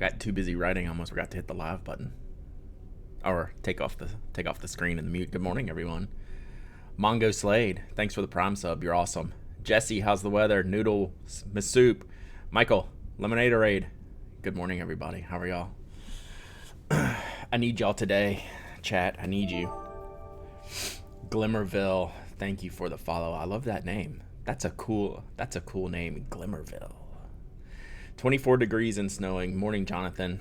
got too busy writing, I almost forgot to hit the live button. Or take off the screen and mute. Good morning, everyone. Mongo Slade, thanks for the Prime sub. You're awesome. Jesse, how's the weather? Noodle, Miss Soup, Michael, Lemonadeorade. Good morning, everybody. How are y'all? I need y'all today, chat. I need you. Glimmerville, thank you for the follow. I love that name. That's a cool name, Glimmerville. 24 degrees and snowing. Morning, Jonathan.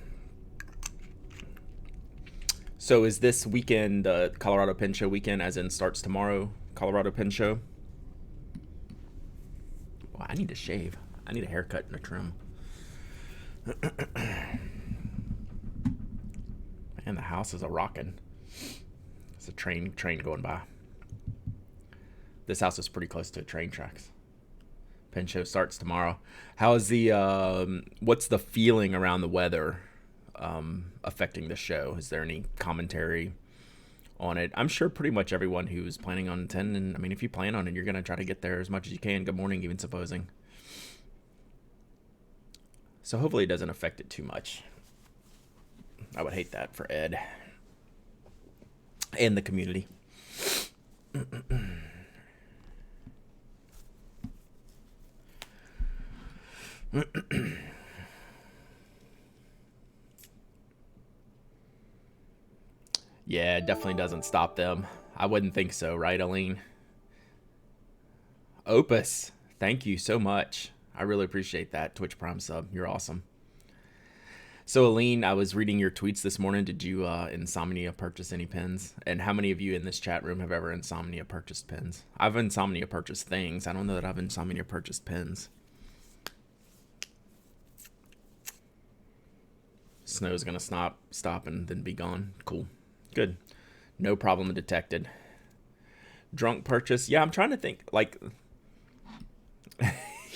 So is this weekend Colorado Pin Show weekend, as in starts tomorrow, Colorado Pin Show? Well, I need to shave. I need a haircut and a trim. Man, the house is a rockin'. It's a train going by. This house is pretty close to train tracks. Pin Show starts tomorrow. How is what's the feeling around the weather affecting the show? Is there any commentary on it? I'm sure pretty much everyone who's planning on attending, I mean, if you plan on it, you're going to try to get there as much as you can. Good morning, even supposing. So hopefully it doesn't affect it too much. I would hate that for Ed and the community. Yeah, it definitely doesn't stop them. I wouldn't think so, right, Aline? Opus, thank you so much. I really appreciate that. Twitch Prime sub. You're awesome. So, Aline, I was reading your tweets this morning. Did you Insomnia purchase any pins? And how many of you in this chat room have ever Insomnia purchased pins? I've Insomnia purchased things. I don't know that I've Insomnia purchased pins. Snow's going to stop and then be gone. Cool. Good. No problem detected. Drunk purchase. Yeah, I'm trying to think. Like,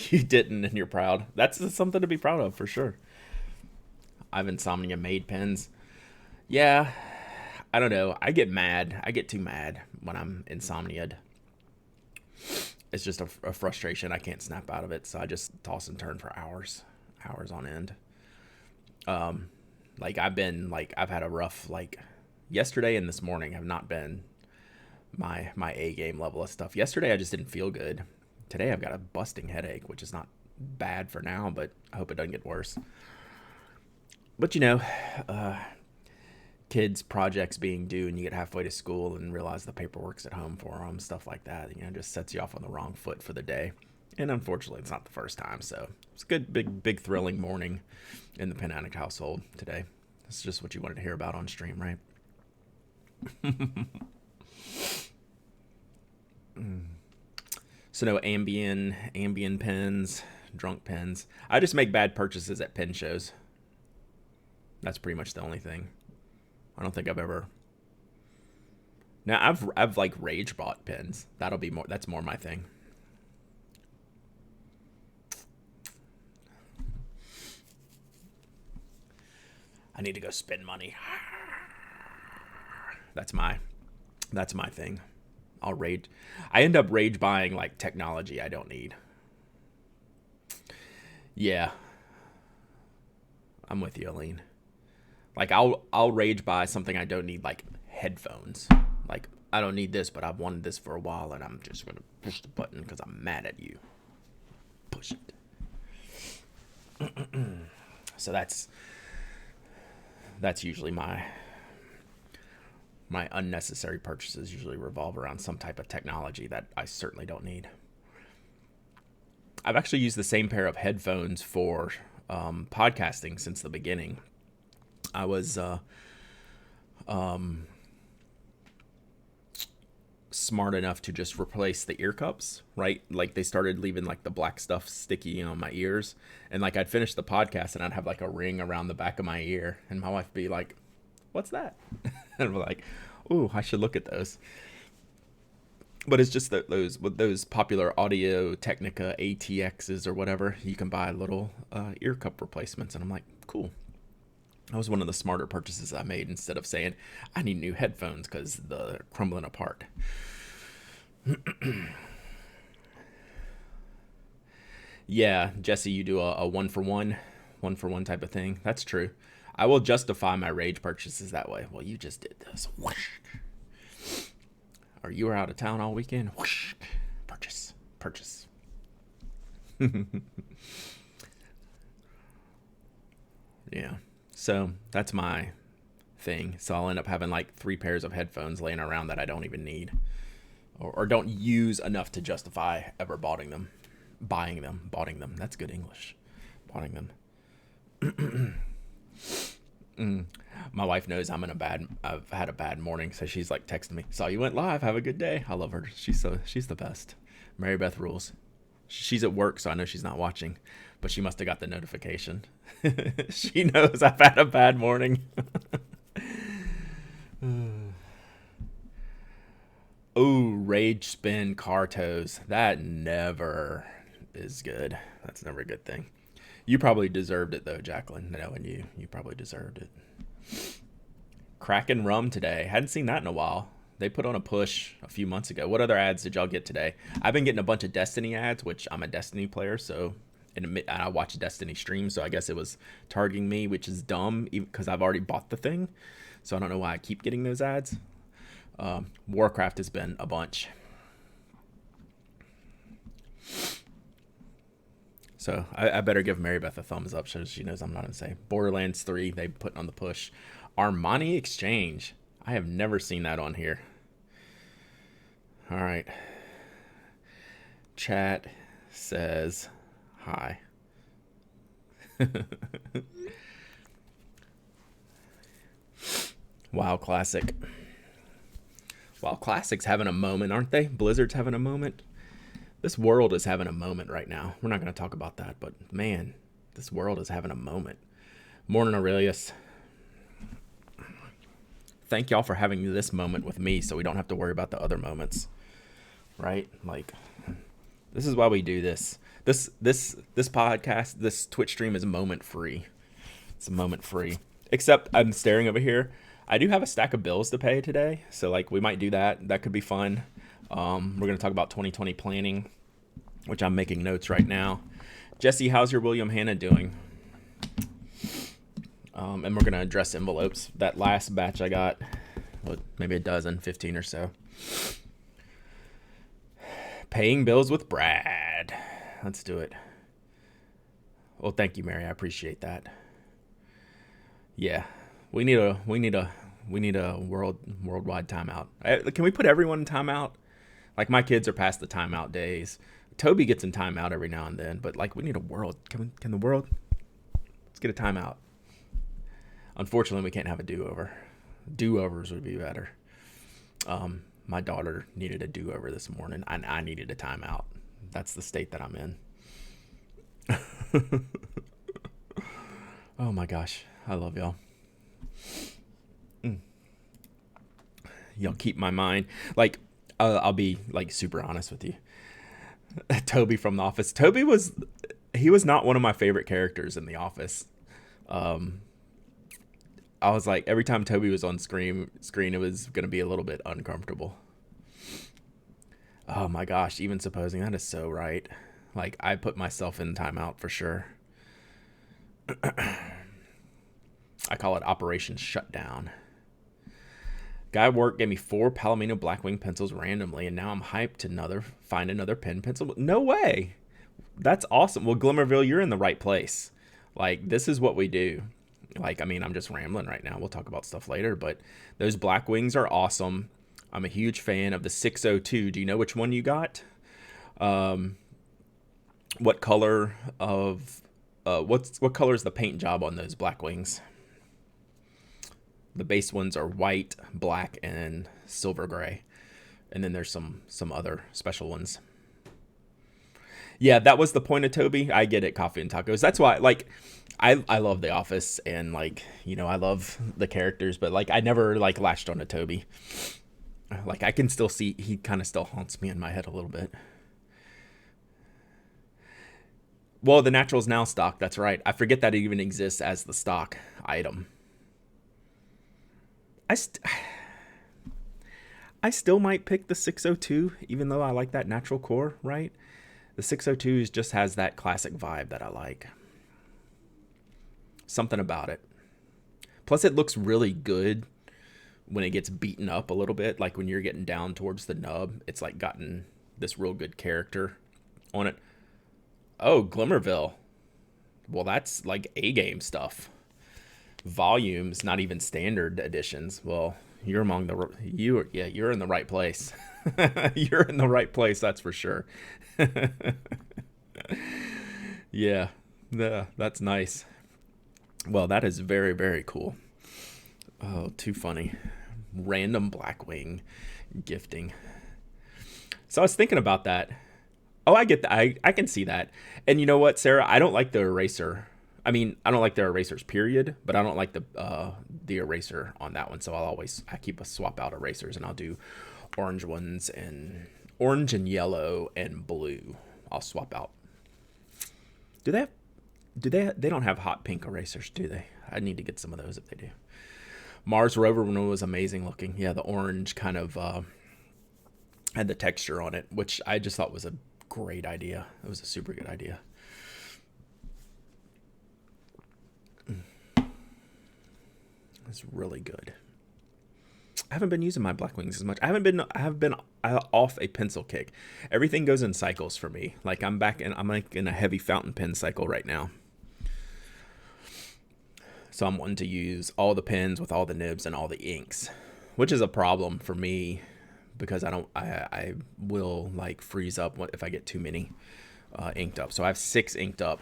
you didn't and you're proud. That's something to be proud of for sure. I've Insomnia made pins. Yeah, I don't know. I get mad. I get too mad when I'm Insomnia'd. It's just a frustration. I can't snap out of it, so I just toss and turn for hours on end. Like I've had a rough, like yesterday and this morning have not been my A game level of stuff. Yesterday I just didn't feel good. Today I've got a busting headache, which is not bad for now, but I hope it doesn't get worse. But you know, kids' projects being due and you get halfway to school and realize the paperwork's at home for them, stuff like that, you know, just sets you off on the wrong foot for the day. And unfortunately, it's not the first time, so it's a good, big, thrilling morning in the Pin Addict household today. That's just what you wanted to hear about on stream, right? So no Ambien pins, drunk pins. I just make bad purchases at pin shows. That's pretty much the only thing. I don't think I've ever. Now I've like rage bought pins. That's more my thing. I need to go spend money. That's my thing. I end up rage buying like technology I don't need. Yeah. I'm with you, Aline. Like I'll rage buy something I don't need, like headphones. Like I don't need this, but I've wanted this for a while and I'm just going to push the button because I'm mad at you. Push it. So that's usually my unnecessary purchases usually revolve around some type of technology that I certainly don't need. I've actually used the same pair of headphones for podcasting since the beginning. I was smart enough to just replace the ear cups, right? Like they started leaving like the black stuff sticky on my ears, and like I'd finish the podcast and I'd have like a ring around the back of my ear, and my wife would be like, "What's that?" And I'm like, "Ooh, I should look at those." But it's just those popular Audio Technica ATXs or whatever. You can buy little ear cup replacements, and I'm like, cool. That was one of the smarter purchases I made instead of saying I need new headphones because they're crumbling apart. Yeah, Jesse, you do a 1-for-1. one for one type of thing. That's true. I will justify my rage purchases that way. Well, you just did this. Whoosh. Or you were out of town all weekend. Whoosh. Purchase. Yeah. So that's my thing. So I'll end up having like 3 pairs of headphones laying around that I don't even need, or don't use enough to justify ever buying them. That's good English. Buying them. My wife knows I've had a bad morning, so she's like texting me, "Saw you went live. Have a good day." I love her. She's the best. Mary Beth rules. She's at work, so I know she's not watching, but she must have got the notification. She knows I've had a bad morning. Oh, rage spin car toes. That never is good. That's never a good thing. You probably deserved it though, Jacqueline. Knowing you probably deserved it. Kraken rum today. Hadn't seen that in a while. They put on a push a few months ago. What other ads did y'all get today? I've been getting a bunch of Destiny ads, which I'm a Destiny player, so and I watch Destiny streams, so I guess it was targeting me, which is dumb because I've already bought the thing. So I don't know why I keep getting those ads. Warcraft has been a bunch. So I better give Mary Beth a thumbs up so she knows I'm not insane. Borderlands 3, they put on the push. Armani Exchange. I have never seen that on here. All right. Chat says hi. WoW Classic. WoW Classic's having a moment, aren't they? Blizzard's having a moment. This world is having a moment right now. We're not going to talk about that, but man, this world is having a moment. Morning, Aurelius. Thank y'all for having this moment with me so we don't have to worry about the other moments. Right? Like, this is why we do this. This podcast, this Twitch stream is moment free. It's a moment free. Except I'm staring over here. I do have a stack of bills to pay today, so like we might do that. That could be fun. We're going to talk about 2020 planning, which I'm making notes right now. Jesse, how's your William Hanna doing? And we're going to address envelopes. That last batch I got, maybe 15 or so. Paying bills with Brad. Let's do it. Well, thank you, Mary. I appreciate that. Yeah, we need a worldwide timeout. Can we put everyone in timeout? Like, my kids are past the timeout days. Toby gets in timeout every now and then, but like, we need a world. Can the world? Let's get a timeout. Unfortunately, we can't have a do-over. Do-overs would be better. My daughter needed a do-over this morning, and I needed a timeout. That's the state that I'm in. Oh my gosh, I love y'all. Y'all keep my mind. Like, I'll be like super honest with you. Toby from The Office. Toby was not one of my favorite characters in The Office. I was like, every time Toby was on screen, it was going to be a little bit uncomfortable. Oh my gosh, even supposing that is so right. Like, I put myself in timeout for sure. I call it Operation Shutdown. Guy at work gave me 4 Palomino Blackwing pencils randomly, and now I'm hyped to find another pen pencil. No way. That's awesome. Well, Glimmerville, you're in the right place. Like, this is what we do. Like, I mean, I'm just rambling right now. We'll talk about stuff later, but those Blackwings are awesome. I'm a huge fan of the 602. Do you know which one you got? What color of what color is the paint job on those Blackwings? The base ones are white, black, and silver gray. And then there's some other special ones. Yeah, that was the point of Toby. I get it, coffee and tacos. That's why, like, I love The Office, and, like, you know, I love the characters, but, like, I never, like, latched on to Toby. Like, I can still see, he kind of still haunts me in my head a little bit. Well, the Natural's now stock, that's right. I forget that it even exists as the stock item. I still might pick the 602, even though I like that natural core, right? The 602 just has that classic vibe that I like. Something about it. Plus, it looks really good when it gets beaten up a little bit. Like when you're getting down towards the nub, it's like gotten this real good character on it. Oh, Glimmerville. Well, that's like A-game stuff. Volumes, not even standard editions. Well, you're among the you're in the right place. You're in the right place, that's for sure. Yeah, that's nice. Well, that is very, very cool. Oh, too funny. Random Blackwing gifting. So I was thinking about that. Oh, I get that. I can see that. And you know what, Sarah? I don't like the eraser. I mean, I don't like the erasers, period. But I don't like the eraser on that one. So I keep a swap out erasers, and I'll do orange ones and orange and yellow and blue. I'll swap out. Do they have? They don't have hot pink erasers, do they? I need to get some of those if they do. Mars rover one was amazing looking. Yeah, the orange kind of had the texture on it, which I just thought was a great idea. It was a super good idea. It's really good. I haven't been using my Blackwings as much. I have been off a pencil kick. Everything goes in cycles for me. Like I'm like in a heavy fountain pen cycle right now. So I'm wanting to use all the pens with all the nibs and all the inks, which is a problem for me because I will like freeze up if I get too many inked up. So I have 6 inked up.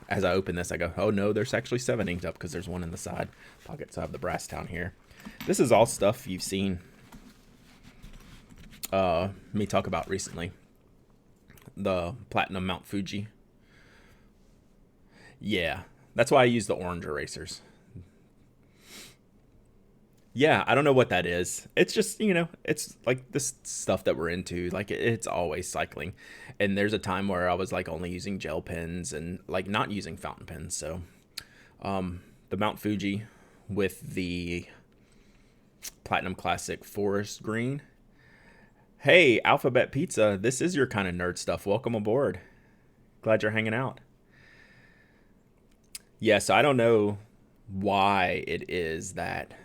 As I open this, I go, oh no, there's actually 7 inked up because there's one in the side pocket. So I have the brass down here. This is all stuff you've seen me talk about recently. The platinum Mount Fuji. Yeah, that's why I use the orange erasers. Yeah, I don't know what that is. It's just, it's like this stuff that we're into. Like it's always cycling. And there's a time where I was like only using gel pens and like not using fountain pens. So the Mount Fuji with the Platinum Classic Forest Green. Hey, Alphabet Pizza, this is your kind of nerd stuff. Welcome aboard. Glad you're hanging out. Yeah, so I don't know why it is that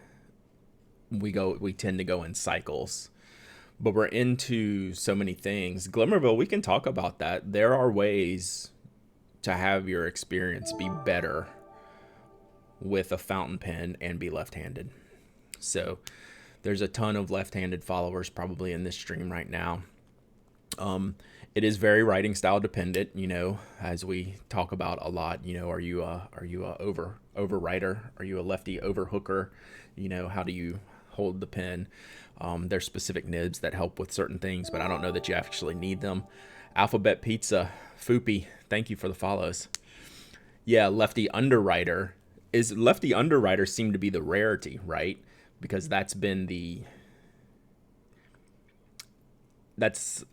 we tend to go in cycles, but we're into so many things. Glimmerville, we can talk about that. There are ways to have your experience be better with a fountain pen and be left-handed. So there's a ton of left-handed followers probably in this stream right now. It is very writing style dependent, as we talk about a lot. Are you a over writer? Are you a lefty over hooker? How do you hold the pen? There's specific nibs that help with certain things, but I don't know that you actually need them. Alphabet Pizza, Foopy, thank you for the follows. Yeah, lefty underwriter seem to be the rarity, right? Because that's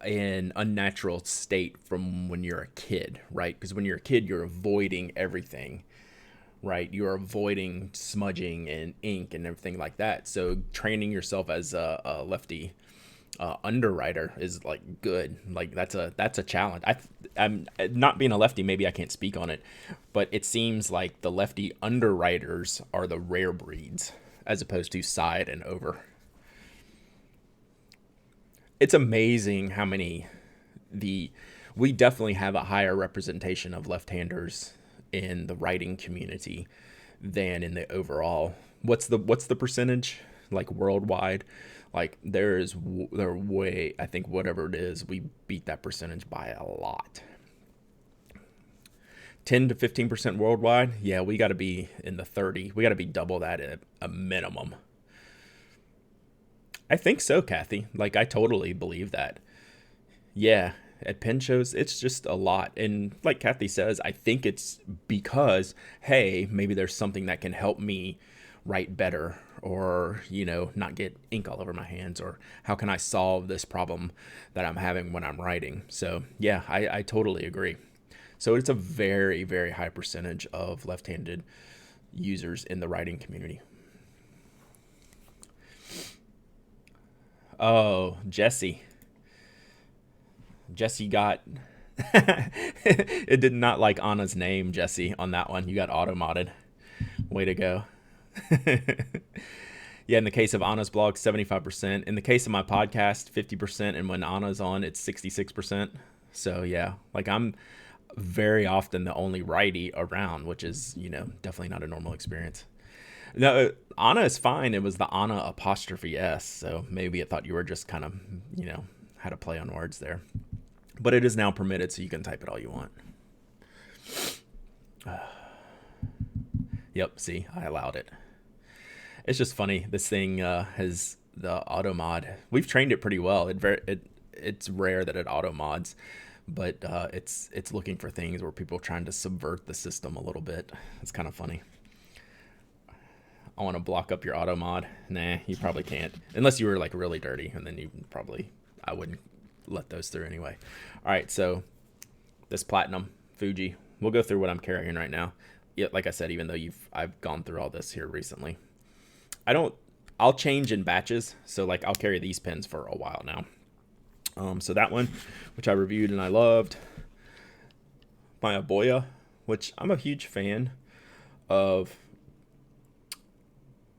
an unnatural state from when you're a kid, right? Because when you're a kid, you're avoiding everything, right? You're avoiding smudging and ink and everything like that. So training yourself as a lefty underwriter is like good. Like that's a challenge. I'm not being a lefty. Maybe I can't speak on it, but it seems like the lefty underwriters are the rare breeds as opposed to side and over. It's amazing how many we definitely have a higher representation of left-handers in the writing community than in the overall. What's the percentage like worldwide? Like they're way, I think whatever it is, we beat that percentage by a lot. 10 to 15% worldwide. Yeah, we got to be in the 30. We got to be double that at a minimum. I think so, Kathy. Like, I totally believe that. Yeah, at pen shows, it's just a lot. And like Kathy says, I think it's because, hey, maybe there's something that can help me write better or, not get ink all over my hands, or how can I solve this problem that I'm having when I'm writing? So, yeah, I totally agree. So it's a very, very high percentage of left-handed users in the writing community. Oh, Jesse got It did not like Anna's name, Jesse, on that one. You got auto modded. Way to go. Yeah, in the case of Anna's blog, 75%. In the case of my podcast, 50%. And when Anna's on, it's 66%. So yeah, like I'm very often the only righty around, which is, definitely not a normal experience. No, Anna is fine. It was the Anna apostrophe S. So maybe it thought you were just kind of, had a play on words there. But it is now permitted, so you can type it all you want. Yep, see, I allowed it. It's just funny. This thing has the auto mod. We've trained it pretty well. It's rare that it auto mods, but it's looking for things where people are trying to subvert the system a little bit. It's kind of funny. I want to block up your auto mod. Nah, you probably can't. Unless you were like really dirty, and then I wouldn't let those through anyway. All right, so this platinum Fuji. We'll go through what I'm carrying right now. Yeah, like I said, even though I've gone through all this here recently. I'll change in batches. So like I'll carry these pens for a while now. So that one, which I reviewed and I loved, my Aboya, which I'm a huge fan of.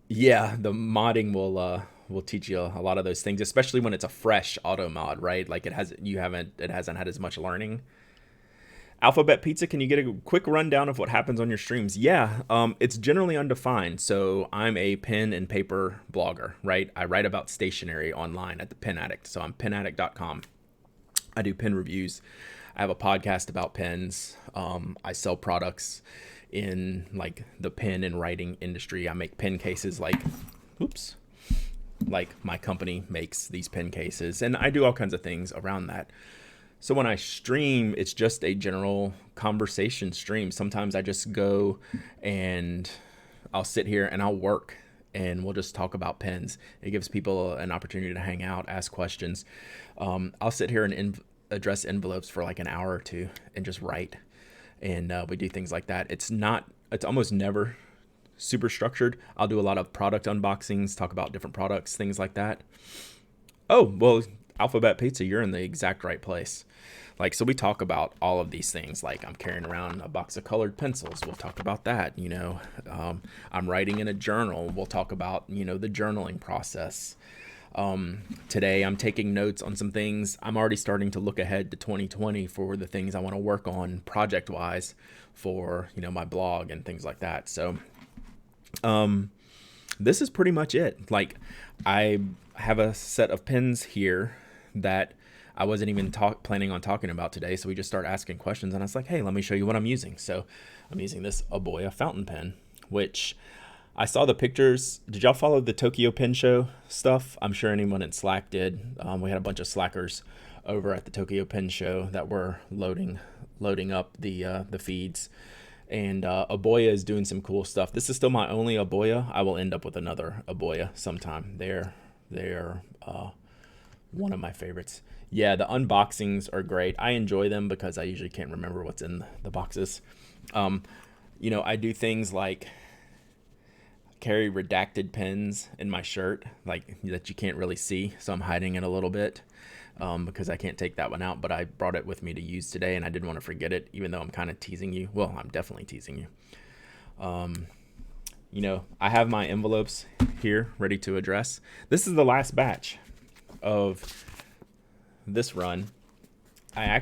Yeah, the modding will teach you a lot of those things, especially when it's a fresh auto mod, right? Like it hasn't had as much learning. Alphabet Pizza, can you get a quick rundown of what happens on your streams? Yeah, it's generally undefined. So I'm a pen and paper blogger, right? I write about stationery online at the Pen Addict. So I'm penaddict.com. I do pen reviews. I have a podcast about pens. I sell products in like the pen and writing industry. I make pen cases like my company makes these pen cases, and I do all kinds of things around that. So when I stream, it's just a general conversation stream. Sometimes I just go and I'll sit here and I'll work and we'll just talk about pens. It gives people an opportunity to hang out, ask questions. I'll sit here and address envelopes for like an hour or two and just write. And we do things like that. It's almost never super structured. I'll do a lot of product unboxings, talk about different products, things like that. Oh, well, Alphabet Pizza, you're in the exact right place. Like, so we talk about all of these things. Like I'm carrying around a box of colored pencils. We'll talk about that. I'm writing in a journal. We'll talk about, the journaling process. Today I'm taking notes on some things. I'm already starting to look ahead to 2020 for the things I want to work on project wise for, my blog and things like that. So, this is pretty much it. Like I have a set of pens here that I wasn't even planning on talking about today. So we just start asking questions and I was like, hey, let me show you what I'm using. So I'm using this Aboya fountain pen, which I saw the pictures. Did y'all follow the Tokyo Pen Show stuff? I'm sure anyone in Slack did. We had a bunch of Slackers over at the Tokyo Pen Show that were loading up the feeds. And Aboya is doing some cool stuff. This is still my only Aboya. I will end up with another Aboya sometime. They're one of my favorites. Yeah, the unboxings are great. I enjoy them because I usually can't remember what's in the boxes. I do things like carry redacted pens in my shirt, like that you can't really see. So I'm hiding it a little bit because I can't take that one out. But I brought it with me to use today, and I didn't want to forget it, even though I'm kind of teasing you. Well, I'm definitely teasing you. I have my envelopes here ready to address. This is the last batch of this run. I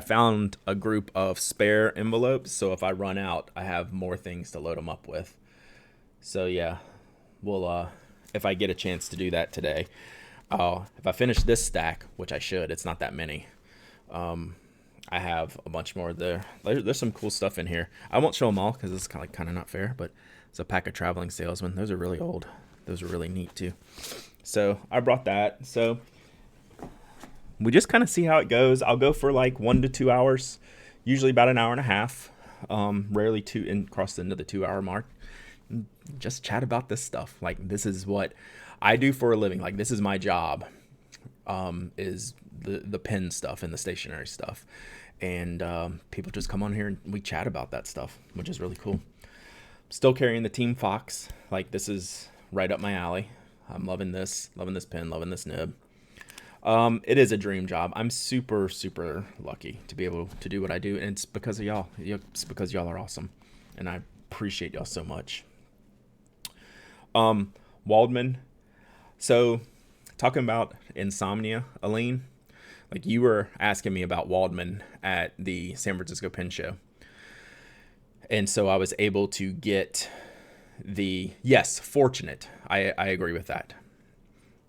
found a group of spare envelopes, so if I run out, I have more things to load them up with. So yeah, we'll if I get a chance to do that today, if I finish this stack, which I should, it's not that many. I have a bunch more there. There's some cool stuff in here. I won't show them all because it's kind of not fair, but it's a pack of Traveling Salesmen. Those are really old. Those are really neat too. So I brought that. So we just kind of see how it goes. I'll go for like 1 to 2 hours, usually about an hour and a half. Rarely cross into the 2 hour mark. Just chat about this stuff. Like this is what I do for a living. Like this is my job. Is the pen stuff and the stationery stuff, and people just come on here and we chat about that stuff, which is really cool. Still carrying the Team Fox. Like this is right up my alley. I'm loving this pen, loving this nib. It is a dream job. I'm super, super lucky to be able to do what I do, and it's because of y'all. It's because y'all are awesome, and I appreciate y'all so much. Waldman. So, talking about insomnia, Aline, like you were asking me about Waldman at the San Francisco Pen Show, and so I was able to get yes, fortunate. I agree with that.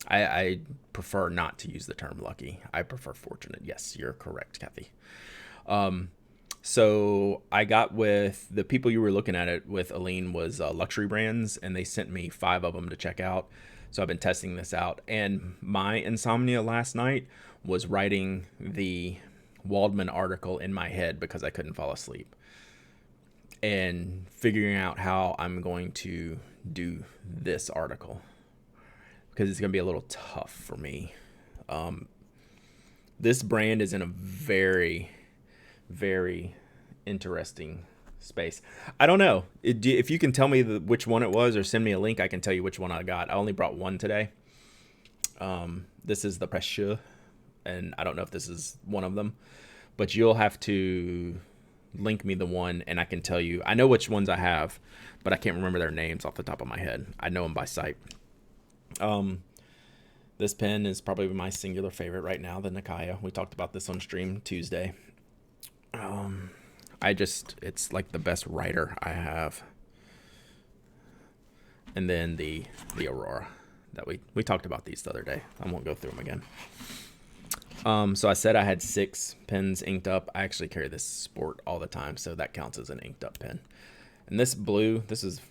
I prefer not to use the term lucky. I prefer fortunate. Yes, you're correct, Kathy. So I got with the people you were looking at it with, Aline, was Luxury Brands, and they sent me 5 of them to check out. So I've been testing this out. And my insomnia last night was writing the Waldman article in my head because I couldn't fall asleep. And figuring out how I'm going to do this article, because it's going to be a little tough for me. This brand is in a very, very interesting space. I don't know. If you can tell me which one it was or send me a link, I can tell you which one I got. I only brought one today. This is the ProGear, and I don't know if this is one of them, but you'll have to link me the one, and I can tell you. I know which ones I have, but I can't remember their names off the top of my head. I know them by sight. This pen is probably my singular favorite right now, the Nikaya. We talked about this on stream Tuesday. It's like the best writer I have. And then the Aurora that we talked about these the other day. I won't go through them again. So I said I had 6 pens inked up. I actually carry this Sport all the time, so that counts as an inked up pen. And this blue, this is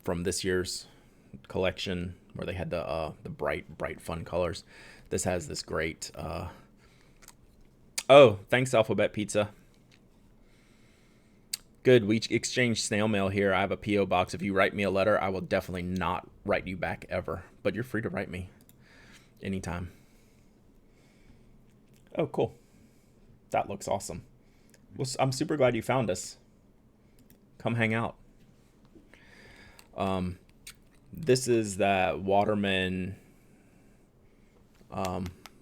from this year's collection where they had the bright fun colors. This has this great oh, thanks Alphabet Pizza. Good, we exchanged snail mail here. I have a P.O. box. If you write me a letter, I will definitely not write you back ever, but you're free to write me anytime. Oh, cool. That looks awesome. Well, I'm super glad you found us. Come hang out. This is that Waterman,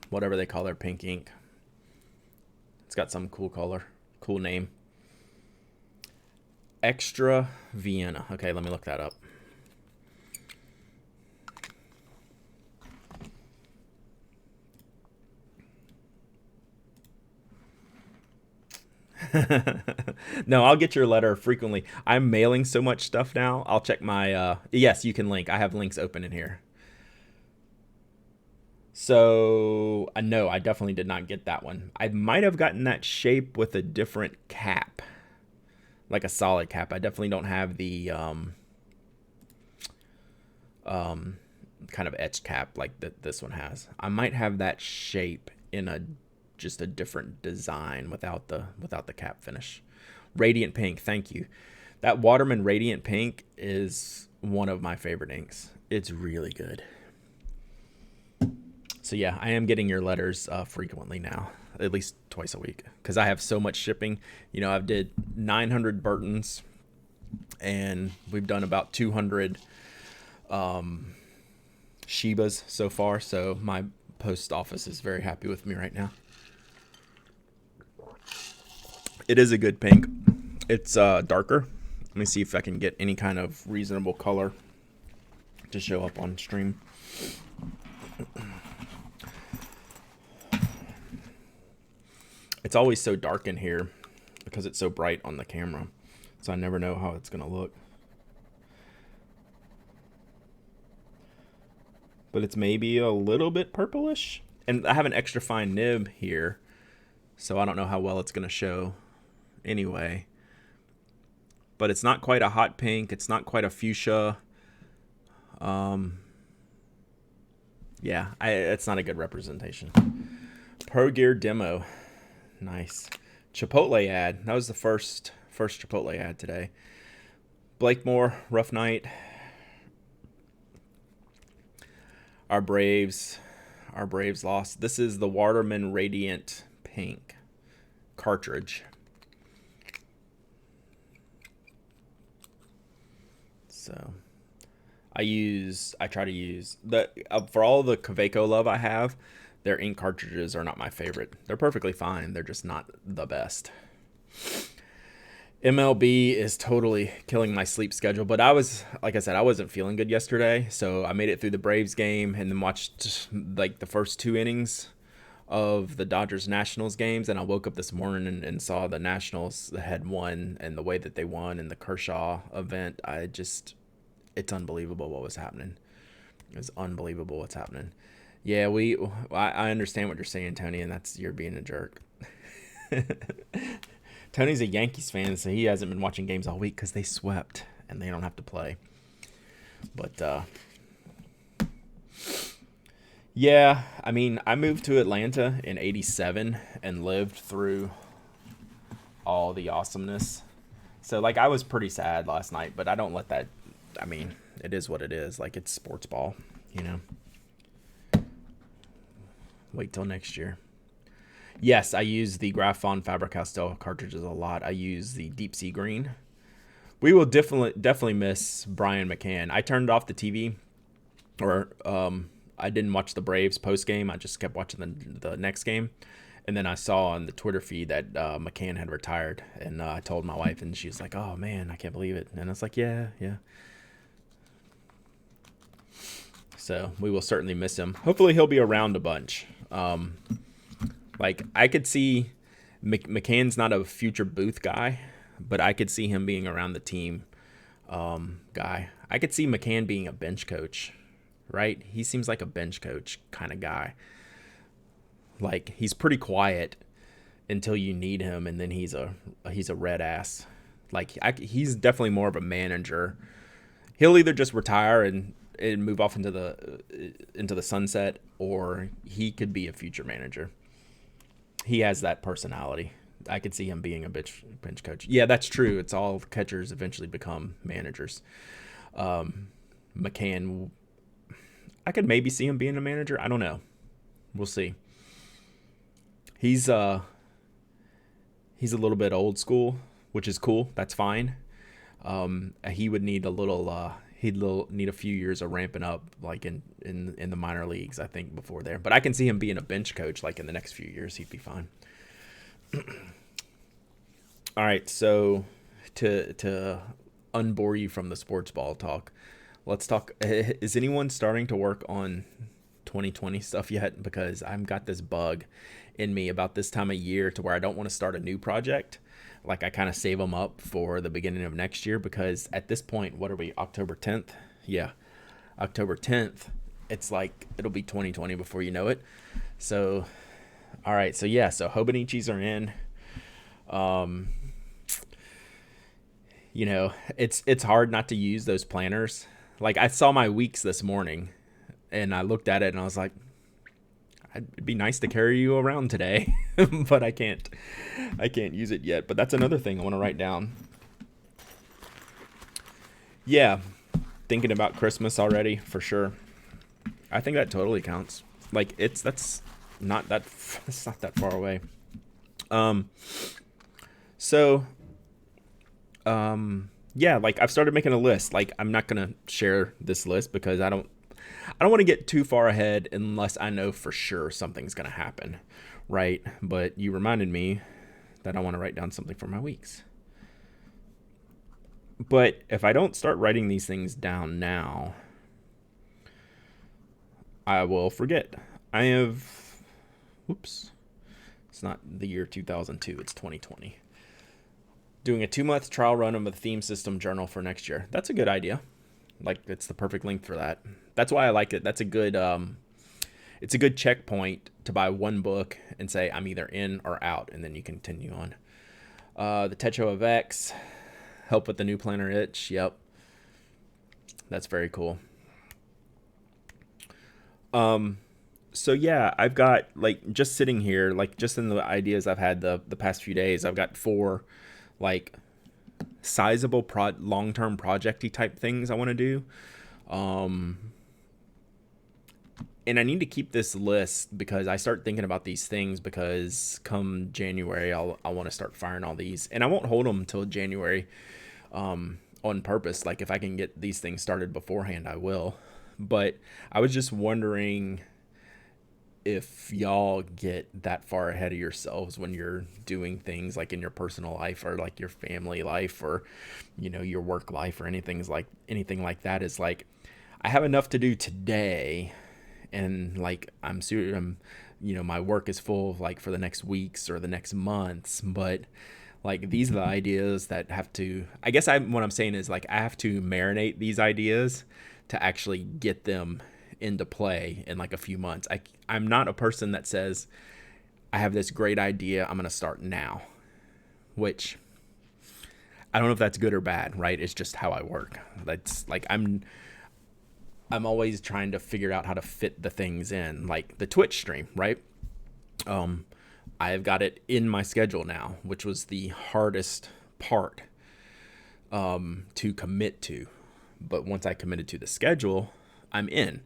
whatever they call their pink ink. It's got some cool color, cool name. Extra Vienna. Okay, let me look that up. No, I'll get your letter frequently. I'm mailing so much stuff now. I'll check my yes, you can link. I have links open in here. So no, I definitely did not get that one. I might have gotten that shape with a different cap, like a solid cap. I definitely don't have the kind of etched cap like this one has. I might have that shape in just a different design without the cap finish. Radiant Pink, thank you. That Waterman Radiant Pink is one of my favorite inks. It's really good. So yeah, I am getting your letters frequently now, at least twice a week, because I have so much shipping. You know, I've did 900 Burtons, and we've done about 200 Shibas so far. So my post office is very happy with me right now. It is a good pink. It's darker. Let me see if I can get any kind of reasonable color to show up on stream. It's always so dark in here because it's so bright on the camera, so I never know how it's gonna look. But it's maybe a little bit purplish, and I have an extra fine nib here, so I don't know how well it's gonna show anyway. But it's not quite a hot pink. It's not quite a fuchsia. Yeah, it's not a good representation. ProGear demo. Nice. Chipotle ad. That was the first Chipotle ad today. Blakemore, rough night. Our Braves lost. This is the Waterman Radiant Pink cartridge. So I try to use the for all the Kaweco love I have, Their ink cartridges are not my favorite. They're perfectly fine. They're just not the best. MLB is totally killing my sleep schedule, but like I said, I wasn't feeling good yesterday, so I made it through the Braves game and then watched like the first 2 innings of the Dodgers Nationals games, and I woke up this morning and saw the Nationals had won, and the way that they won in the Kershaw event, it's unbelievable what was happening. It's unbelievable what's happening. Yeah, I understand what you're saying, Tony, and you're being a jerk. Tony's a Yankees fan, so he hasn't been watching games all week because they swept and they don't have to play. But yeah, I mean, I moved to Atlanta in '87 and lived through all the awesomeness. So like, I was pretty sad last night, but I don't let that. I mean, it is what it is. Like, it's sports ball, you know. Wait till next year. Yes, I use the Graphon Faber-Castell cartridges a lot. I use the Deep Sea Green. We will definitely miss Brian McCann. I turned off the TV, or I didn't watch the Braves post game. I just kept watching the next game, and then I saw on the Twitter feed that McCann had retired, and I told my wife, and she was like, "Oh man, I can't believe it." And I was like, "Yeah." So we will certainly miss him. Hopefully, he'll be around a bunch. Like, I could see McCann's not a future booth guy, but I could see him being around the team guy. I could see McCann being a bench coach, right? He seems like a bench coach kind of guy. Like, he's pretty quiet until you need him, and then he's a red ass. Like, he's definitely more of a manager. He'll either just retire and move off into the sunset, or he could be a future manager. He has that personality. I could see him being a bench coach. Yeah, that's true. It's all catchers eventually become managers. McCann, I could maybe see him being a manager. I don't know. We'll see. He's a little bit old school, which is cool. That's fine. He would need he'd need a few years of ramping up, like in the minor leagues, I think, before there. But I can see him being a bench coach, like in the next few years. He'd be fine. All right, so to unbore you from the sports ball talk, let's talk. Is anyone starting to work on 2020 stuff yet? Because I've got this bug in me about this time of year to where I don't want to start a new project. Like, I kind of save them up for the beginning of next year, because at this point, what are we, October 10th? Yeah, October 10th. It's like, it'll be 2020 before you know it. So, all right. So yeah, so Hobonichis are in. You know, it's hard not to use those planners. Like, I saw my weeks this morning and I looked at it and I was like, it'd be nice to carry you around today, but I can't use it yet. But that's another thing I want to write down. Yeah, thinking about Christmas already, for sure. I think that totally counts. Like, it's not that far away. Yeah, like, I've started making a list. Like, I'm not gonna share this list because I don't want to get too far ahead unless I know for sure something's going to happen, right? But you reminded me that I want to write down something for my weeks. But if I don't start writing these things down now, I will forget. It's not the year 2002, it's 2020. Doing a 2-month trial run of a theme system journal for next year. That's a good idea. Like, it's the perfect length for that. That's why I like it. That's a good it's a good checkpoint to buy one book and say I'm either in or out, and then you continue on. The Techo of X, help with the new planner itch. Yep. That's very cool. So yeah, I've got, like, just sitting here, like, just in the ideas I've had the past few days, I've got 4 like sizable long-term projecty type things I want to do. And I need to keep this list because I start thinking about these things, because come January, I want to start firing all these, and I won't hold them until January, on purpose. Like, if I can get these things started beforehand, I will. But I was just wondering if y'all get that far ahead of yourselves when you're doing things like in your personal life or like your family life or, your work life or anything like that. Is like, I have enough to do today, and like I'm my work is full of like for the next weeks or the next months, but like these are the ideas that have to, I guess what I'm saying is like I have to marinate these ideas to actually get them into play in like a few months. I'm not a person that says I have this great idea, I'm going to start now, which I don't know if that's good or bad, right? It's just how I work. That's like I'm always trying to figure out how to fit the things in, like the Twitch stream, right? I've got it in my schedule now, which was the hardest part to commit to. But once I committed to the schedule, I'm in,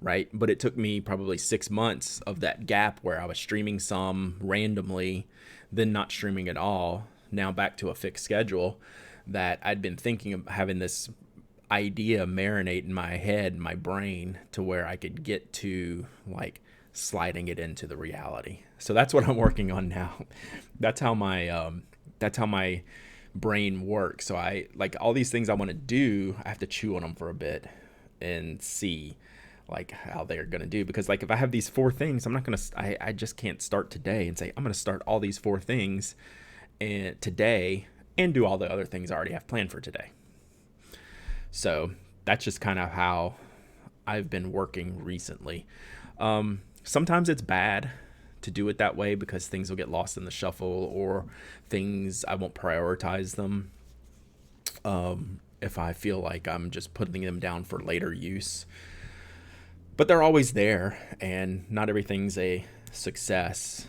right? But it took me probably 6 months of that gap where I was streaming some randomly, then not streaming at all, now back to a fixed schedule, that I'd been thinking of having this idea marinate in my head, my brain, to where I could get to like sliding it into the reality. So that's what I'm working on now. That's how my brain works. So I like all these things I want to do, I have to chew on them for a bit and see like how they're going to do. Because like if I have these 4 things, I'm not going to, I just can't start today and say, I'm going to start all these 4 things and today and do all the other things I already have planned for today. So that's just kind of how I've been working recently. Sometimes it's bad to do it that way because things will get lost in the shuffle, or things I won't prioritize them. If I feel like I'm just putting them down for later use, but they're always there, and not everything's a success.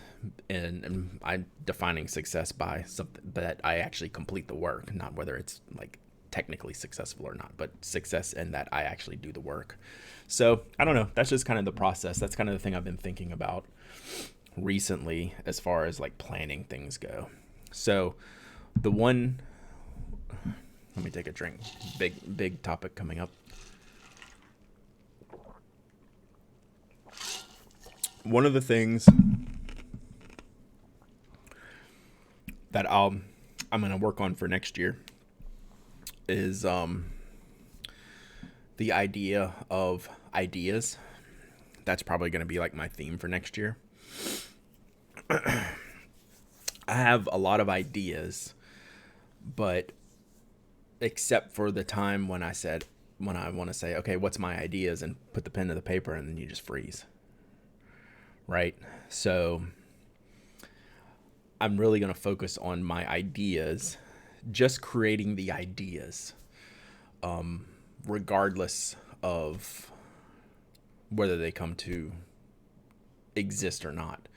And I'm defining success by something that I actually complete the work, not whether it's like technically successful or not, but success in that I actually do the work. So I don't know. That's just kind of the process. That's kind of the thing I've been thinking about recently as far as like planning things go. So let me take a drink. Big topic coming up. One of the things that I'm going to work on for next year is the idea of ideas. That's probably going to be like my theme for next year. I have a lot of ideas, but except for the time when I want to say, okay, what's my ideas, and put the pen to the paper, and then you just freeze. Right? So I'm really going to focus on my ideas, just creating the ideas, regardless of whether they come to exist or not.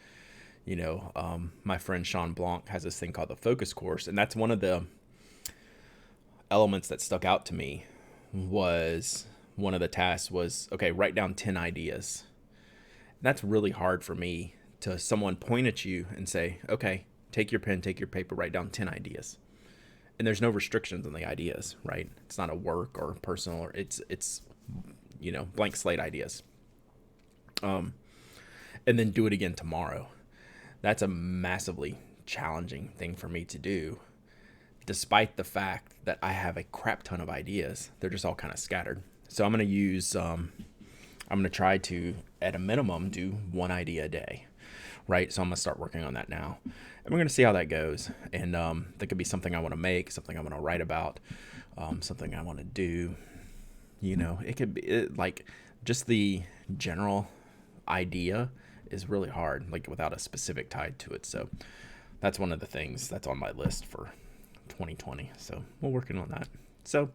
My friend Sean Blanc has this thing called the focus course, and that's one of the elements that stuck out to me. Was one of the tasks was, okay, write down 10 ideas. That's really hard for me to someone point at you and say, okay, take your pen, take your paper, write down 10 ideas. And there's no restrictions on the ideas, right? It's not a work or personal, or it's blank slate ideas. And then do it again tomorrow. That's a massively challenging thing for me to do, despite the fact that I have a crap ton of ideas. They're just all kind of scattered. So I'm going to try to, at a minimum, do 1 idea a day, right? So I'm going to start working on that now. And we're going to see how that goes. And that could be something I want to make, something I want to write about, something I want to do. It could be like just the general idea is really hard, like without a specific tie to it. So that's one of the things that's on my list for 2020. So we're working on that. So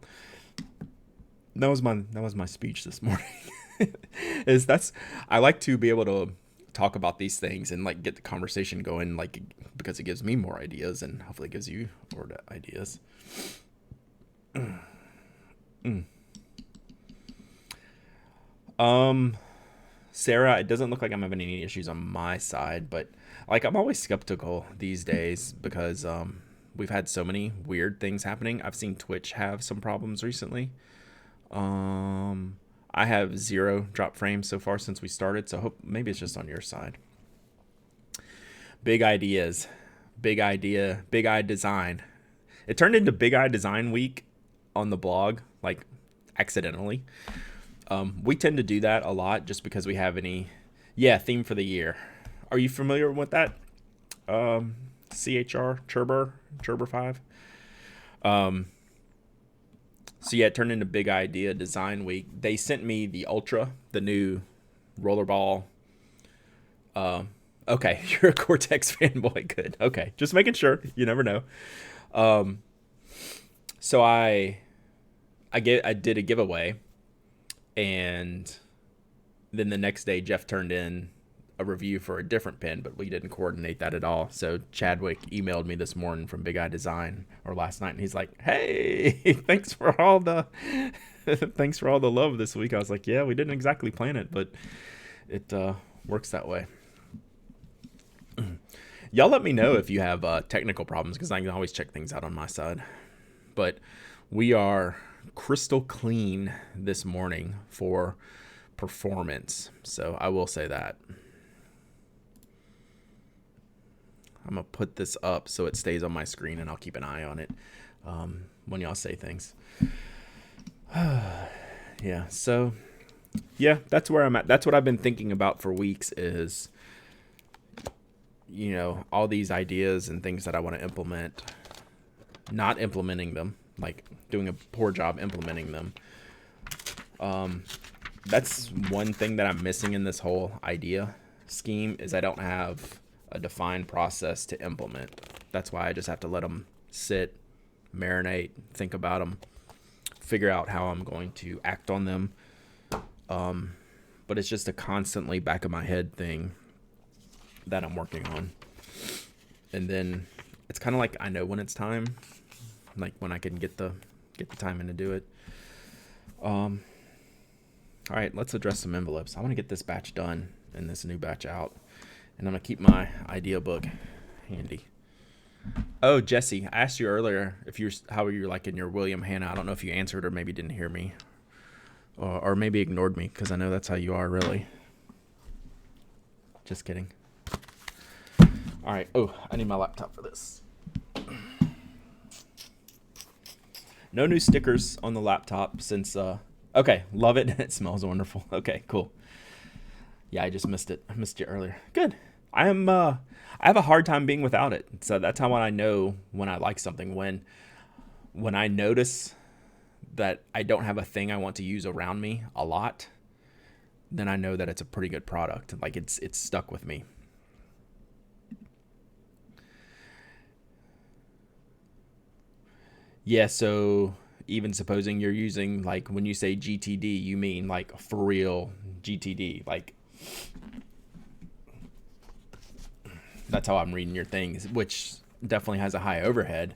that was my speech this morning. I like to be able to talk about these things and like get the conversation going, like, because it gives me more ideas and hopefully gives you more ideas. Sarah, it doesn't look like I'm having any issues on my side, but like I'm always skeptical these days because we've had so many weird things happening. I've seen Twitch have some problems recently. I have 0 drop frames so far since we started, so maybe it's just on your side. Big ideas, big idea, big eye design. It turned into Big Eye Design Week on the blog, like accidentally. We tend to do that a lot just because we have theme for the year. Are you familiar with that? CHR, Churber 5. So yeah, it turned into Big Idea Design Week. They sent me the Ultra, the new rollerball. Okay, you're a Cortex fanboy. Good. Okay, just making sure. You never know. So I did a giveaway, and then the next day Jeff turned in a review for a different pen, but we didn't coordinate that at all. So Chadwick emailed me this morning from Big Eye Design, or last night, and he's like, "Hey, thanks for all the love this week." I was like, "Yeah, we didn't exactly plan it, but it works that way." Y'all let me know if you have technical problems, because I can always check things out on my side. But we are crystal clean this morning for performance, so I will say that. I'm going to put this up so it stays on my screen, and I'll keep an eye on it when y'all say things. Yeah, so, yeah, that's where I'm at. That's what I've been thinking about for weeks is, all these ideas and things that I want to implement, not implementing them, like doing a poor job implementing them. That's one thing that I'm missing in this whole idea scheme is I don't have a defined process to implement. That's why I just have to let them sit, marinate, think about them, figure out how I'm going to act on them. But it's just a constantly back of my head thing that I'm working on. And then it's kind of like I know when it's time, like when I can get the time in to do it. All right, let's address some envelopes. I want to get this batch done and this new batch out. And I'm going to keep my idea book handy. Oh, Jesse, I asked you earlier how you're like in your William Hanna. I don't know if you answered or maybe didn't hear me. Or maybe ignored me, because I know that's how you are, really. Just kidding. All right. Oh, I need my laptop for this. No new stickers on the laptop since... Okay, love it. It smells wonderful. Okay, cool. Yeah, I just missed it. I missed you earlier. Good. I have a hard time being without it. So that's how I know when I like something. When I notice that I don't have a thing I want to use around me a lot, then I know that it's a pretty good product. Like it's stuck with me. Yeah, so even supposing you're using, like, when you say GTD, you mean like for real GTD, like that's how I'm reading your things, which definitely has a high overhead,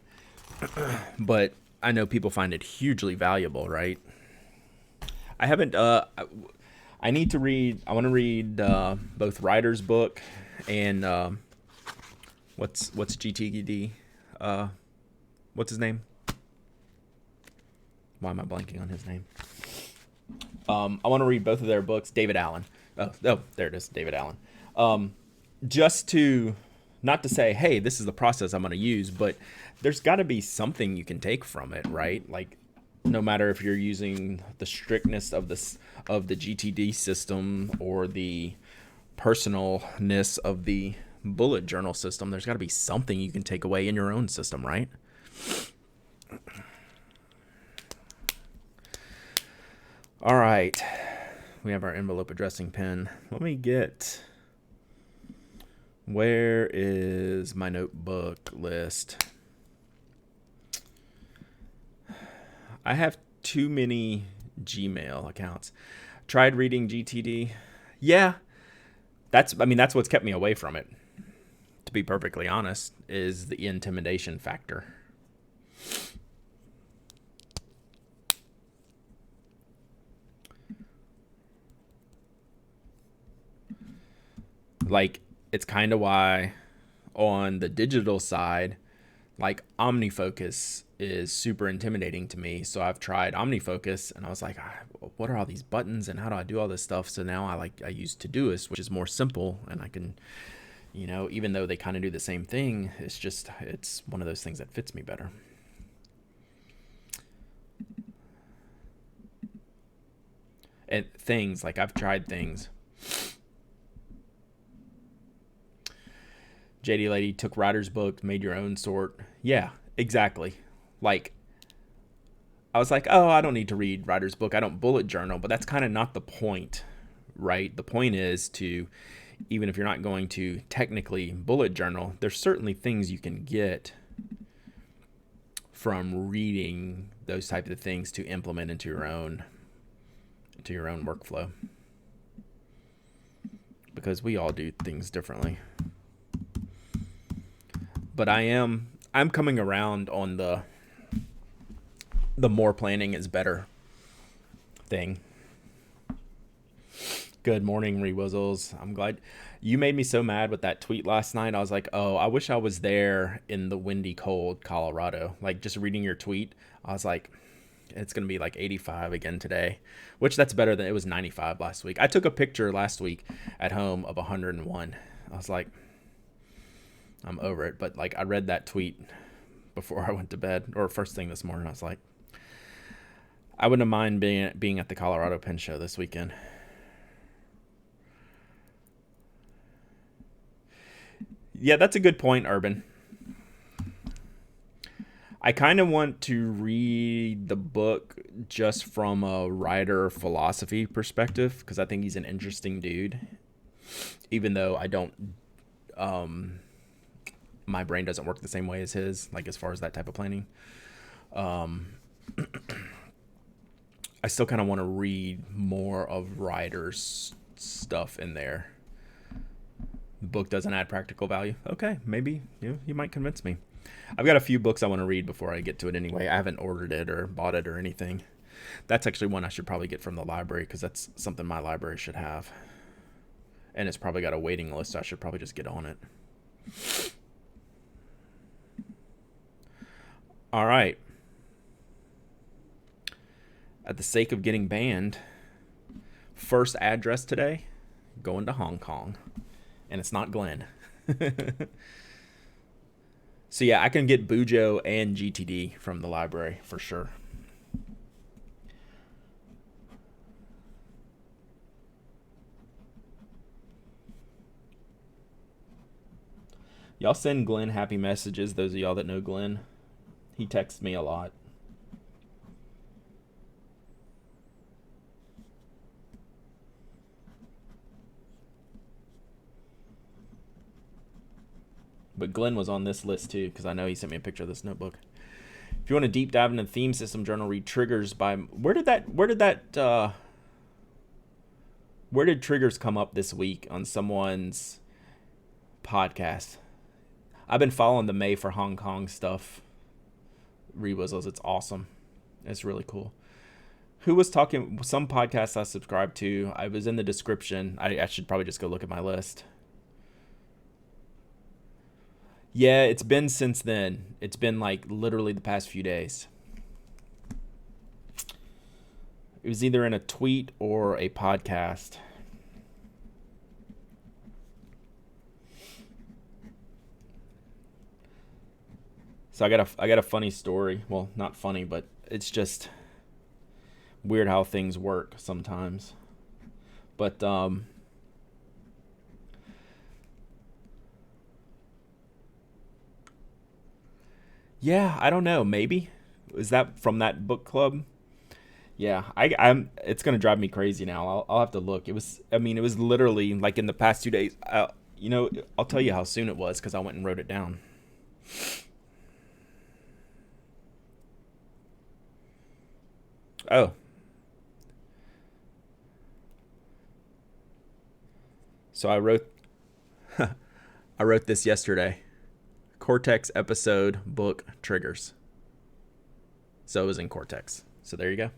but I know people find it hugely valuable, right? I haven't, I need to read, I want to read both Ryder's book and what's GTD, what's his name? Why am I blanking on his name? I want to read both of their books. David Allen. Oh, there it is. David Allen. Just to, not to say, hey, this is the process I'm going to use, but there's got to be something you can take from it, right? Like, no matter if you're using the strictness of the GTD system or the personalness of the bullet journal system, there's got to be something you can take away in your own system, right? All right, we have our envelope addressing pen. Let me get, where is my notebook list? I have too many Gmail accounts. Tried reading GTD. Yeah, that's what's kept me away from it, to be perfectly honest, is the intimidation factor. Like, it's kind of why on the digital side, Like OmniFocus is super intimidating to me. So I've tried OmniFocus and I was like, what are all these buttons and how do I do all this stuff? So now I use Todoist, which is more simple, and I can, even though they kind of do the same thing, it's one of those things that fits me better. And things like I've tried things. JD Lady took writer's book, made your own sort. Yeah, exactly. Like, I was like, oh, I don't need to read writer's book. I don't bullet journal, but that's kind of not the point, right? The point is to, even if you're not going to technically bullet journal, there's certainly things you can get from reading those types of things to implement into your own workflow. Because we all do things differently. But I'm coming around on the more planning is better thing. Good morning, Rewizzles. I'm glad you made me so mad with that tweet last night. I was like, oh, I wish I was there in the windy, cold Colorado. Like, just reading your tweet, I was like, it's going to be like 85 again today, which that's better than it was 95 last week. I took a picture last week at home of 101. I was like, I'm over it. But like, I read that tweet before I went to bed, or first thing this morning. I was like, I wouldn't mind being at the Colorado Pen Show this weekend. Yeah, that's a good point, Urban. I kind of want to read the book just from a writer philosophy perspective, because I think he's an interesting dude. Even though I don't, my brain doesn't work the same way as his, like as far as that type of planning. I still kind of want to read more of writers' stuff in there. The book doesn't add practical value. Okay, maybe you might convince me. I've got a few books I want to read before I get to it anyway. I haven't ordered it or bought it or anything. That's actually one I should probably get from the library, because that's something my library should have. And it's probably got a waiting list, so I should probably just get on it. All right. At the sake of getting banned, first address today, going to Hong Kong. And it's not Glenn. So yeah, I can get Bujo and GTD from the library for sure. Y'all send Glenn happy messages, those of y'all that know Glenn. He texts me a lot. But Glenn was on this list too, because I know he sent me a picture of this notebook. If you want to deep dive into the theme system journal, read Triggers by... Where did Triggers come up this week on someone's podcast? I've been following the May for Hong Kong stuff. Rewizzles, it's awesome. It's really cool. Who was talking? Some podcasts I subscribe to. I was in the description. I should probably just go look at my list. Yeah, it's been since then. It's been like literally the past few days. It was either in a tweet or a podcast. So I got a funny story. Well, not funny, but it's just weird how things work sometimes. But yeah, I don't know. Maybe is that from that book club? Yeah, I'm. It's gonna drive me crazy now. I'll have to look. It was. I mean, it was literally like in the past 2 days. I'll tell you how soon it was because I went and wrote it down. Oh. So I wrote this yesterday. Cortex episode book triggers. So it was in Cortex. So there you go.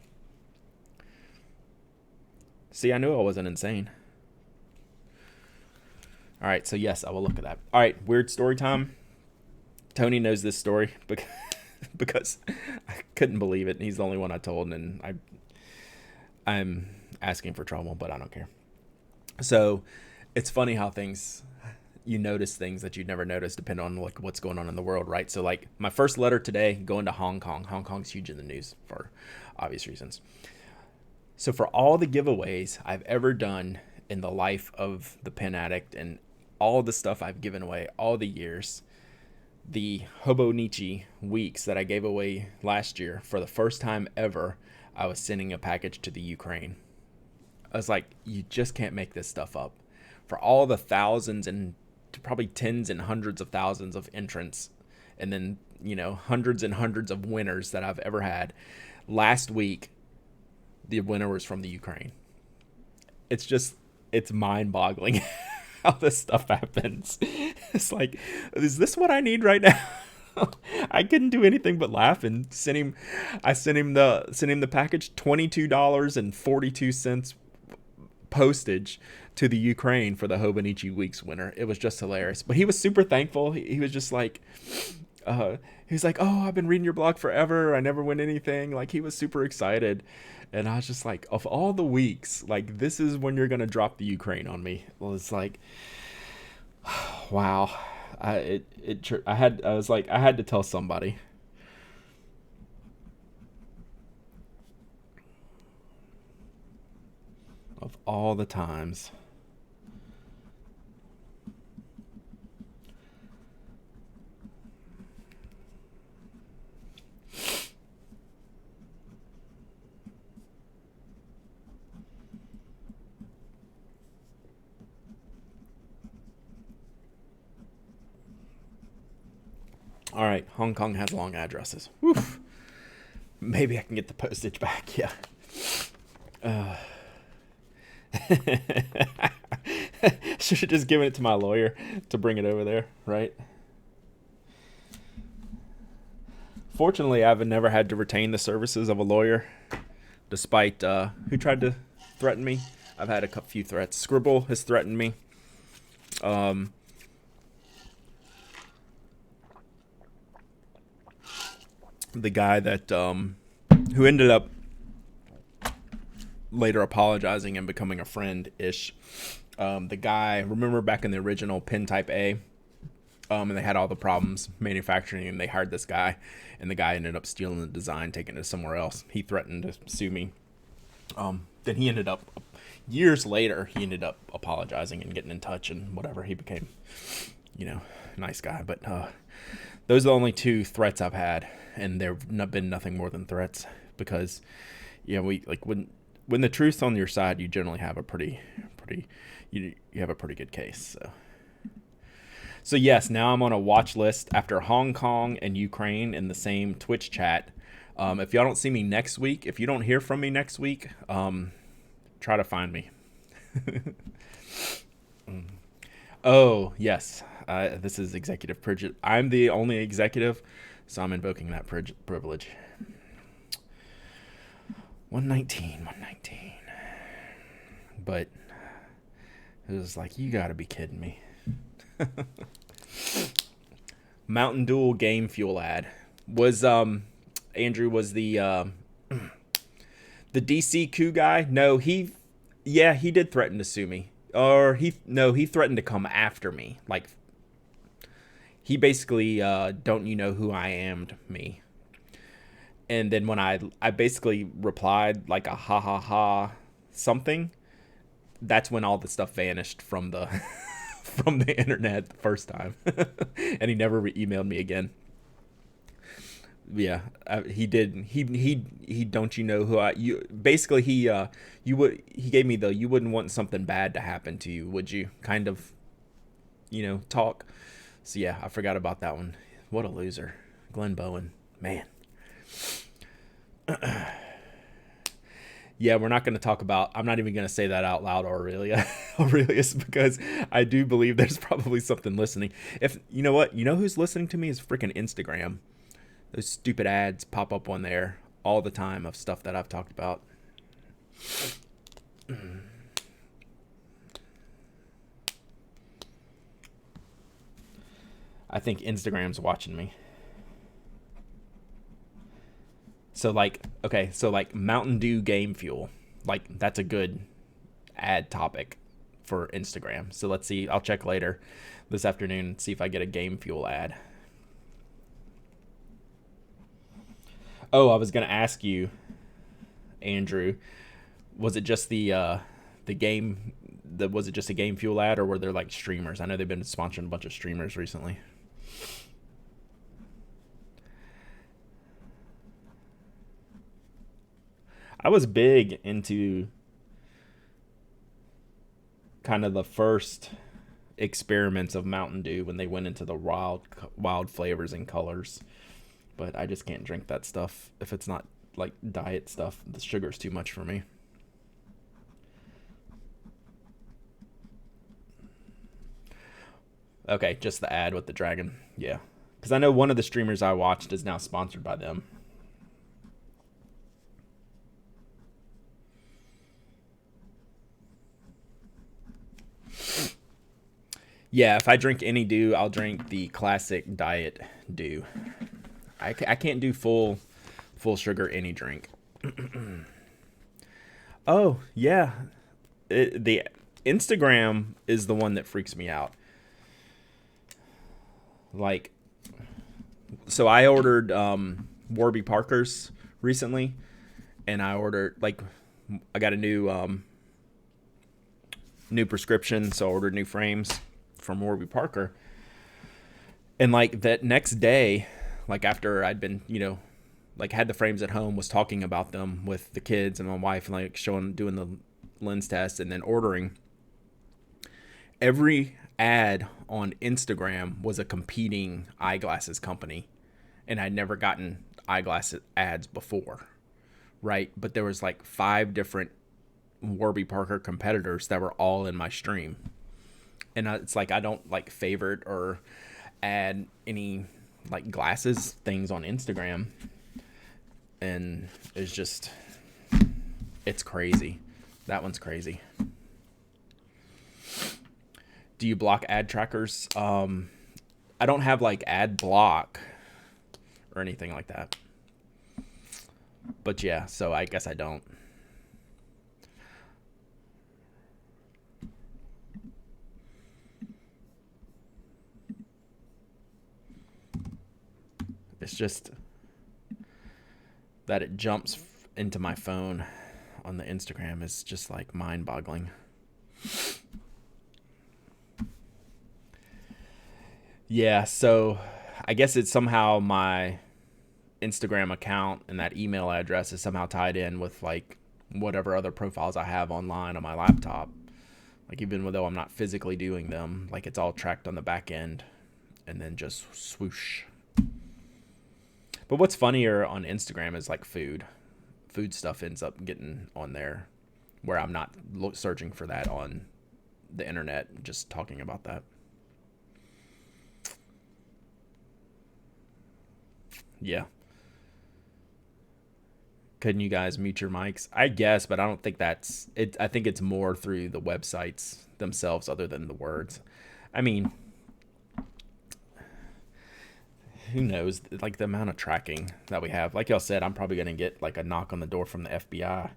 See, I knew I wasn't insane. All right, so yes, I will look at that. All right, weird story time. Tony knows this story because I couldn't believe it. He's the only one I told, and I'm asking for trouble, but I don't care. So it's funny how you notice things that you'd never notice depending on like what's going on in the world, right? So like my first letter today going to Hong Kong. Hong Kong's huge in the news for obvious reasons. So for all the giveaways I've ever done in the life of the Pen Addict and all the stuff I've given away all the years, the Hobonichi weeks that I gave away last year, for the first time ever, I was sending a package to the Ukraine. I was like, you just can't make this stuff up. For all the thousands and probably tens and hundreds of thousands of entrants, and then, hundreds and hundreds of winners that I've ever had, last week, the winner was from the Ukraine. It's mind-boggling how this stuff happens. It's like, is this what I need right now? I couldn't do anything but laugh and send him the package, $22.42 postage to the Ukraine for the Hobonichi Weeks winner. It was just hilarious. But he was super thankful. He was just like, he was like, oh, I've been reading your blog forever. I never win anything. Like, he was super excited. And I was just like, of all the weeks, like, this is when you're going to drop the Ukraine on me. Well, it's like, wow. I had to tell somebody. Of all the times. All right, Hong Kong has long addresses. Woof. Maybe I can get the postage back. Yeah. Should have just given it to my lawyer to bring it over there, right? Fortunately, I've never had to retain the services of a lawyer, despite who tried to threaten me. I've had a few threats. Scribble has threatened me. The guy that who ended up later apologizing and becoming a friend-ish. The guy, remember back in the original Pen Type A, and they had all the problems manufacturing, and they hired this guy, and the guy ended up stealing the design, taking it somewhere else. He threatened to sue me. Then he ended up, years later, he ended up apologizing and getting in touch and whatever. He became, nice guy. But those are the only two threats I've had, and there've been nothing more than threats because, when the truth's on your side, you generally have a you have a pretty good case. So yes, now I'm on a watch list after Hong Kong and Ukraine in the same Twitch chat. If y'all don't see me next week, if you don't hear from me next week, try to find me. Oh, yes. This is executive privilege. I'm the only executive, so I'm invoking that privilege. 119. But it was like, you gotta be kidding me. Mountain Dew game fuel ad was Andrew was the DC coup guy. No, he did threaten to sue me, or he threatened to come after me. Like, he basically don't you know who I am to me. And then when I basically replied like a ha ha ha something, that's when all the stuff vanished from the from the internet the first time. And he never emailed me again. Yeah, he did. He don't you know who you basically he gave me the you wouldn't want something bad to happen to you, would you? Kind of, talk. So yeah, I forgot about that one. What a loser. Glenn Bowen. Man. Yeah, we're not going to talk about, I'm not even going to say that out loud, Aurelius, because I do believe there's probably something listening. If, you know what, who's listening to me is freaking Instagram. Those stupid ads pop up on there all the time of stuff that I've talked about. I think Instagram's watching me. So like, okay, so like Mountain Dew game fuel. Like that's a good ad topic for Instagram. So let's see. I'll check later this afternoon and see if I get a game fuel ad. Oh, I was going to ask you, Andrew, was it just the game was it just a game fuel ad, or were there like streamers? I know they've been sponsoring a bunch of streamers recently. I was big into kind of the first experiments of Mountain Dew when they went into the wild flavors and colors. But I just can't drink that stuff if it's not like diet stuff. The sugar's too much for me. Okay, just the ad with the dragon. Yeah. Because I know one of the streamers I watched is now sponsored by them. Yeah, if I drink any Dew, I'll drink the classic diet Dew. I can't do full sugar any drink. Oh, yeah. The Instagram is the one that freaks me out. Like, so I ordered Warby Parker's recently, and I ordered like I got a new prescription, so I ordered new frames from Warby Parker. And like that next day, like after I'd been, like had the frames at home, was talking about them with the kids and my wife, and like doing the lens test and then ordering. Every ad on Instagram was a competing eyeglasses company, and I'd never gotten eyeglasses ads before, right? But there was like 5 different Warby Parker competitors that were all in my stream. And it's like I don't like favorite or add any like glasses things on Instagram, and it's crazy. That one's crazy. Do you block ad trackers? I don't have like ad block or anything like that, but yeah, so I guess I don't. It's just that it jumps into my phone on the Instagram is just like mind-boggling. Yeah, so I guess it's somehow my Instagram account and that email address is somehow tied in with like whatever other profiles I have online on my laptop. Like even though I'm not physically doing them, like it's all tracked on the back end and then just swoosh. But what's funnier on Instagram is like food. Food stuff ends up getting on there where I'm not searching for that on the internet, just talking about that. Yeah. Couldn't you guys mute your mics? I guess, but I don't think that's it. I think it's more through the websites themselves other than the words. I mean, who knows? Like the amount of tracking that we have. Like y'all said, I'm probably going to get like a knock on the door from the FBI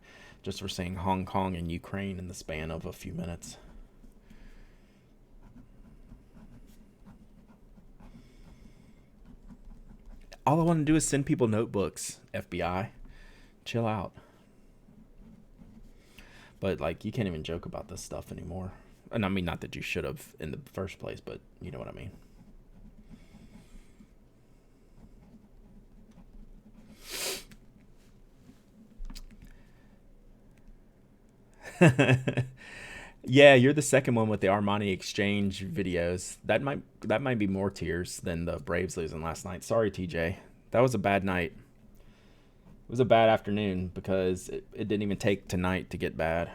just for saying Hong Kong and Ukraine in the span of a few minutes. All I want to do is send people notebooks, FBI. Chill out. But like you can't even joke about this stuff anymore. And I mean, not that you should have in the first place, but you know what I mean. Yeah, you're the second one with the Armani Exchange videos. That might be more tears than the Braves losing last night. Sorry, TJ. That was a bad night. It was a bad afternoon because it didn't even take tonight to get bad.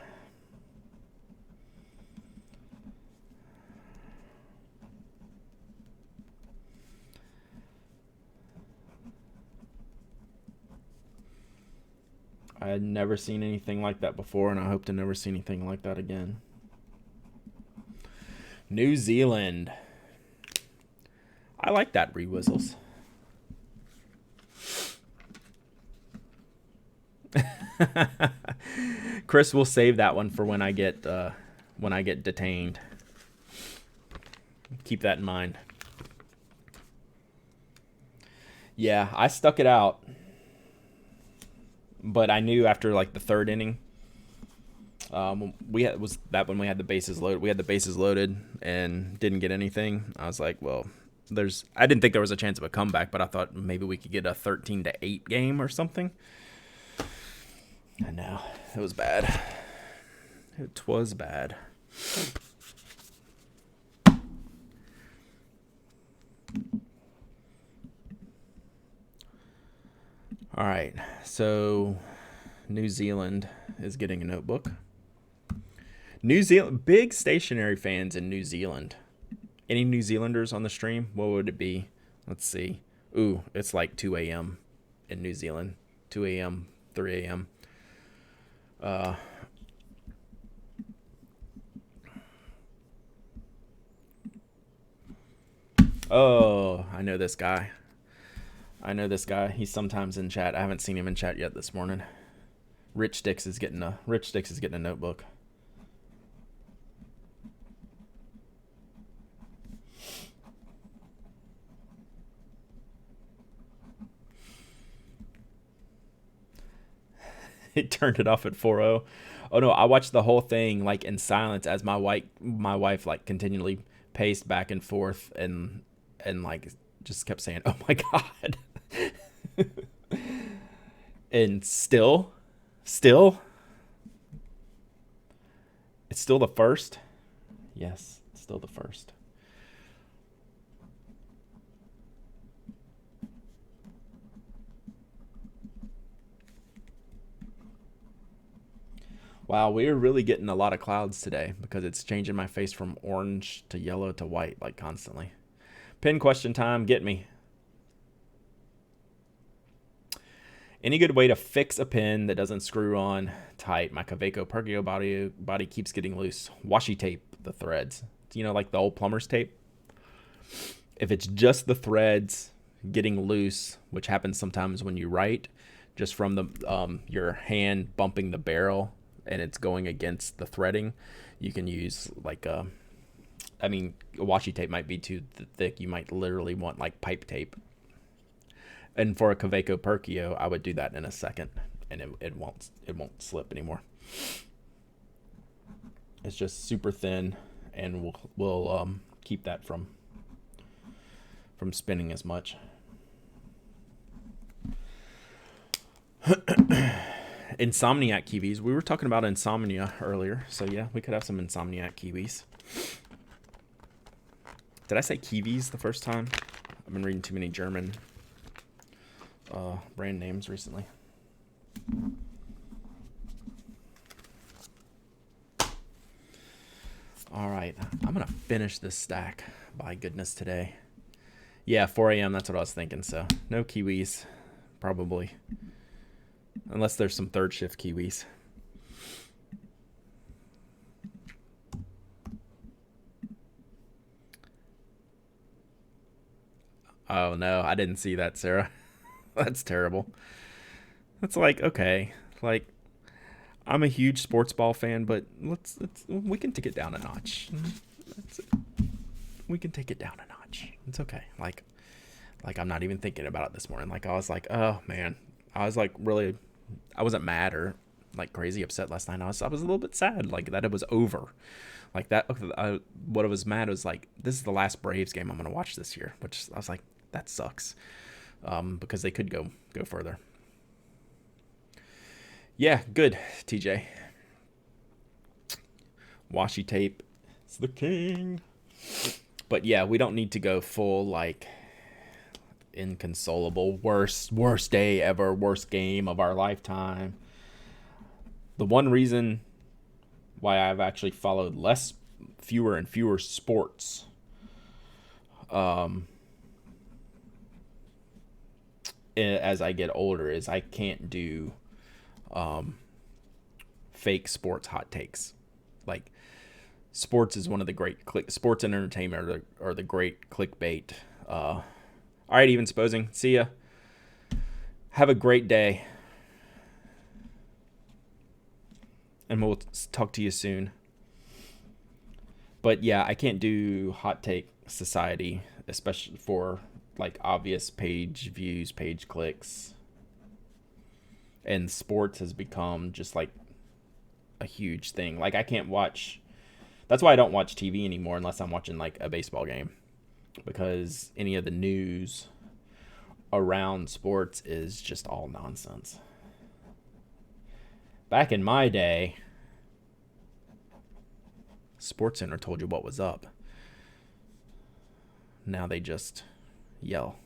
I had never seen anything like that before, and I hope to never see anything like that again. New Zealand. I like that re-whistles. Chris will save that one for when I get detained. Keep that in mind. Yeah, I stuck it out, but I knew after like the third inning, when we had the bases loaded. We had the bases loaded and didn't get anything. I was like, well, I didn't think there was a chance of a comeback, but I thought maybe we could get a 13-8 game or something. I know it was bad. It was bad. All right, so New Zealand is getting a notebook. New Zealand, big stationary fans in New Zealand. Any New Zealanders on the stream? What would it be? Let's see. Ooh, it's like 2 a.m. in New Zealand. 2 a.m., 3 a.m. Oh, I know this guy. He's sometimes in chat. I haven't seen him in chat yet this morning. Rich Sticks is getting a notebook. He turned it off at 4:00. Oh no, I watched the whole thing like in silence as my wife like continually paced back and forth and like just kept saying, "Oh my god." And still it's still the first. Yes, it's still the first. Wow, we're really getting a lot of clouds today because it's changing my face from orange to yellow to white like constantly. Pin question time, get me. Any good way to fix a pin that doesn't screw on tight? My Kaweco Pergio body keeps getting loose. Washi tape the threads. You know, like the old plumber's tape. If it's just the threads getting loose, which happens sometimes when you write, just from the your hand bumping the barrel and it's going against the threading, you can use like a washi tape might be too thick. You might literally want like pipe tape. And for a Kaweco Perkio, I would do that in a second, and it won't slip anymore. It's just super thin, and we'll keep that from spinning as much. Insomniac kiwis. We were talking about insomnia earlier, so yeah, we could have some Insomniac kiwis. Did I say kiwis the first time? I've been reading too many German brand names recently. All right, I'm gonna finish this stack. By goodness, today. Yeah, 4 a.m. That's what I was thinking. So no kiwis, probably, unless there's some third shift kiwis. Oh no, I didn't see that, Sarah. That's terrible. That's like, okay, like I'm a huge sports ball fan, but we can take it down a notch. We can take it down a notch. It's okay. Like I'm not even thinking about it this morning. Like I was like, oh man, I was like really, I wasn't mad or like crazy upset last night. I was a little bit sad, like that it was over. Like that. What I was mad was like, this is the last Braves game I'm gonna watch this year, which I was like, that sucks. Because they could go further. Yeah, good, TJ. Washi tape, it's the king. But yeah, we don't need to go full like inconsolable, worst day ever, worst game of our lifetime. The one reason why I've actually followed fewer and fewer sports as I get older is I can't do fake sports hot takes. Like sports is one of the great sports and entertainment are the great clickbait All right, even supposing. See ya. Have a great day. And we'll talk to you soon. But yeah, I can't do hot take society, especially for like obvious page views, page clicks. And sports has become just like a huge thing. Like I can't watch. That's why I don't watch TV anymore unless I'm watching like a baseball game, because any of the news around sports is just all nonsense. Back in my day, SportsCenter told you what was up. Now they just yell.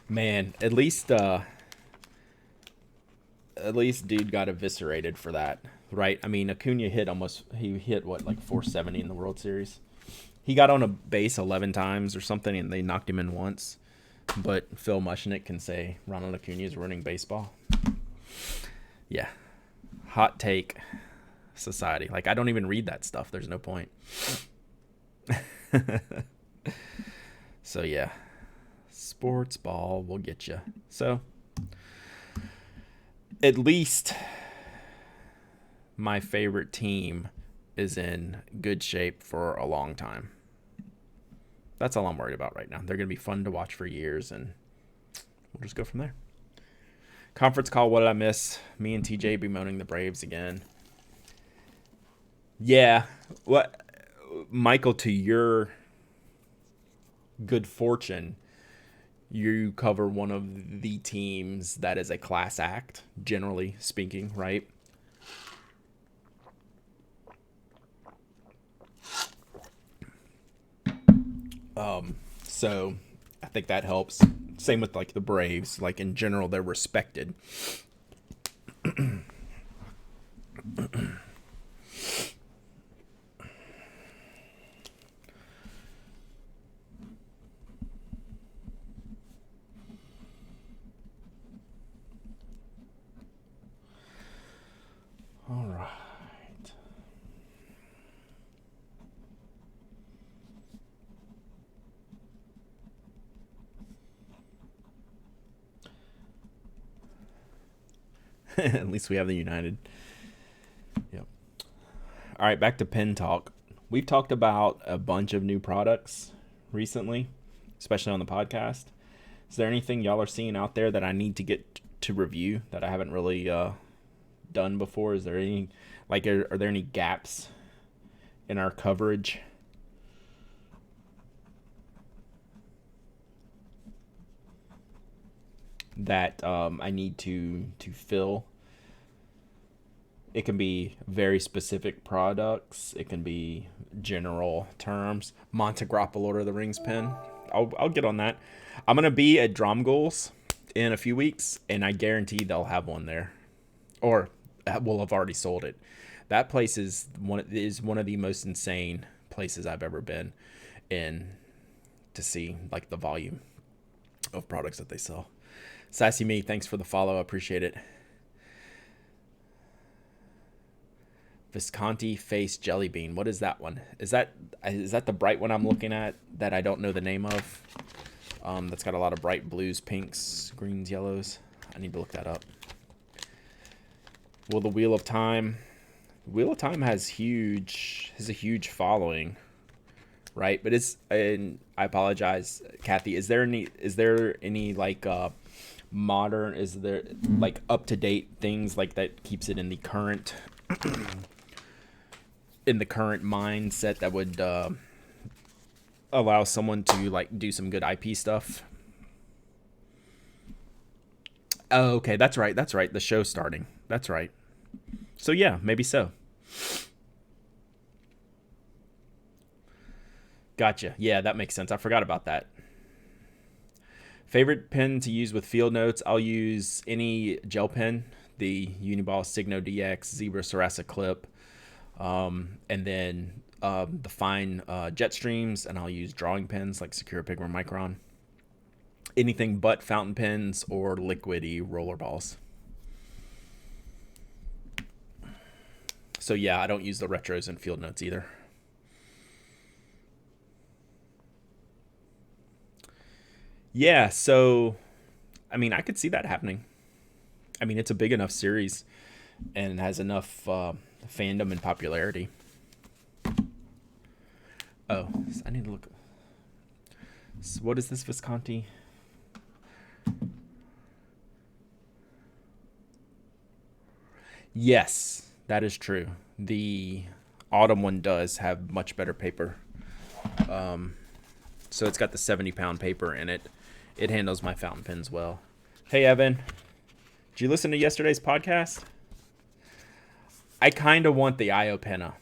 Man, at least dude got eviscerated for that, right? I mean, Acuna he hit what, like 470 in the World Series. He got on a base 11 times or something, and they knocked him in once. But Phil Mushnick can say Ronald Acuna is ruining baseball. Yeah. Hot take society. Like, I don't even read that stuff. There's no point. So, yeah. Sports ball will get you. So, at least my favorite team is in good shape for a long time. That's all I'm worried about right now. They're going to be fun to watch for years, and we'll just go from there. Conference call, what did I miss? Me and TJ bemoaning the Braves again. Yeah. What, Michael, to your good fortune, you cover one of the teams that is a class act, generally speaking, right? So I think that helps. Same with like the Braves. Like in general, they're respected. All right. At least we have the United. Yep. All right, back to pen talk. We've talked about a bunch of new products recently, especially on the podcast. Is there anything y'all are seeing out there that I need to get to review that I haven't really done before? Is there any, like, are there any gaps in our coverage? That I need to fill. It can be very specific products. It can be general terms. Montegrappa Lord of the Rings pen. I'll get on that. I'm gonna be at Dromgoals in a few weeks, and I guarantee they'll have one there, or will have already sold it. That place is one of the most insane places I've ever been in to see like the volume of products that they sell. Sassy Me, thanks for the follow. I appreciate it. Visconti Face Jelly Bean. What is that one? Is that the bright one I'm looking at that I don't know the name of? That's got a lot of bright blues, pinks, greens, yellows. I need to look that up. Will the Wheel of Time? Wheel of Time has a huge following, right? But and I apologize, Kathy. Is there any like modern? Is there like up to date things like that keeps it in the current? In the current mindset that would allow someone to like do some good IP stuff. Oh, okay, that's right. The show's starting. That's right. So yeah, maybe so. Gotcha. Yeah, that makes sense. I forgot about that. Favorite pen to use with field notes? I'll use any gel pen, the Uniball Signo DX, Zebra Sarasa Clip, and then the fine jet streams, and I'll use drawing pens like Secura Pigma Micron. Anything but fountain pens or liquidy roller balls. So yeah, I don't use the retros in field notes either. Yeah, so I mean, I could see that happening. I mean, it's a big enough series and has enough fandom and popularity. Oh, I need to look. So what is this Visconti? Yes, that is true. The autumn one does have much better paper. So it's got the 70-pound paper in it. It handles my fountain pens well. Hey, Evan. Did you listen to yesterday's podcast? I kind of want the IO penna.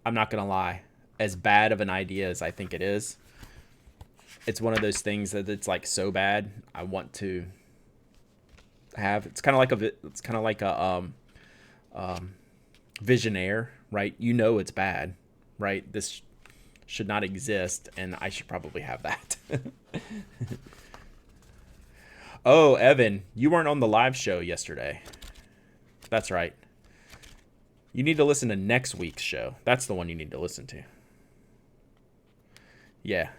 I'm not going to lie. As bad of an idea as I think it is, it's one of those things that it's like so bad I want to have. It's kind of like a Visionaire, right? You know it's bad, right? This should not exist, and I should probably have that. Oh, Evan, you weren't on the live show yesterday. That's right. You need to listen to next week's show. That's the one you need to listen to. Yeah.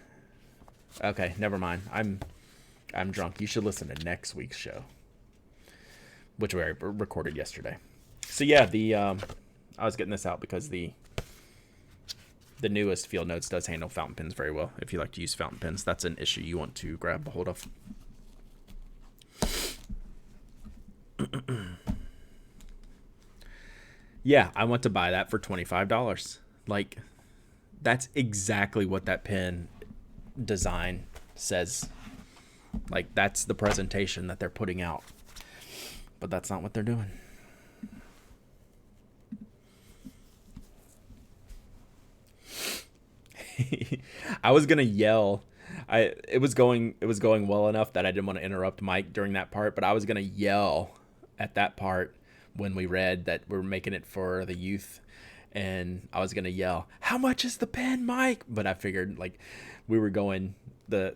Okay, never mind. I'm drunk. You should listen to next week's show, which we recorded yesterday. So yeah, I was getting this out because the newest field notes does handle fountain pens very well. If you like to use fountain pens, that's an issue you want to grab a hold of. Yeah, I want to buy that for $25. Like, that's exactly what that pen design says. Like, that's the presentation that they're putting out. But that's not what they're doing. I was gonna yell. It was going well enough that I didn't want to interrupt Mike during that part, but I was gonna yell at that part when we read that we're making it for the youth, and I was gonna yell, "How much is the pen, Mike?" But I figured like we were going the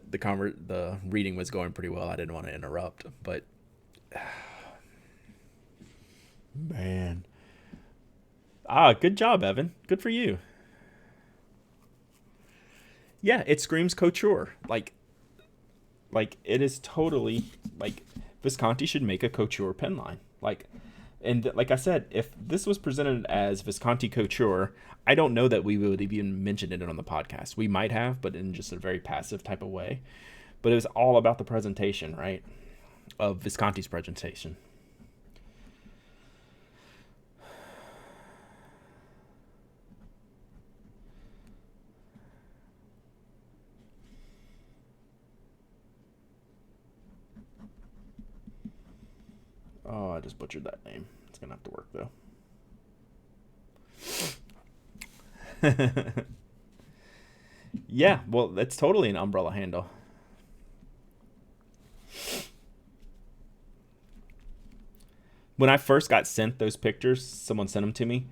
reading was going pretty well. I didn't want to interrupt, but man, good job, Evan. Good for you. Yeah, it screams couture. Like it is totally like Visconti should make a couture pen line. And like I said, if this was presented as Visconti couture, I don't know that we would have even mentioned it on the podcast. We might have, but in just a very passive type of way. But it was all about the presentation, right? Of Visconti's presentation. Oh, I just butchered that name. It's going to have to work, though. Yeah, well, it's totally an umbrella handle. When I first got sent those pictures, someone sent them to me,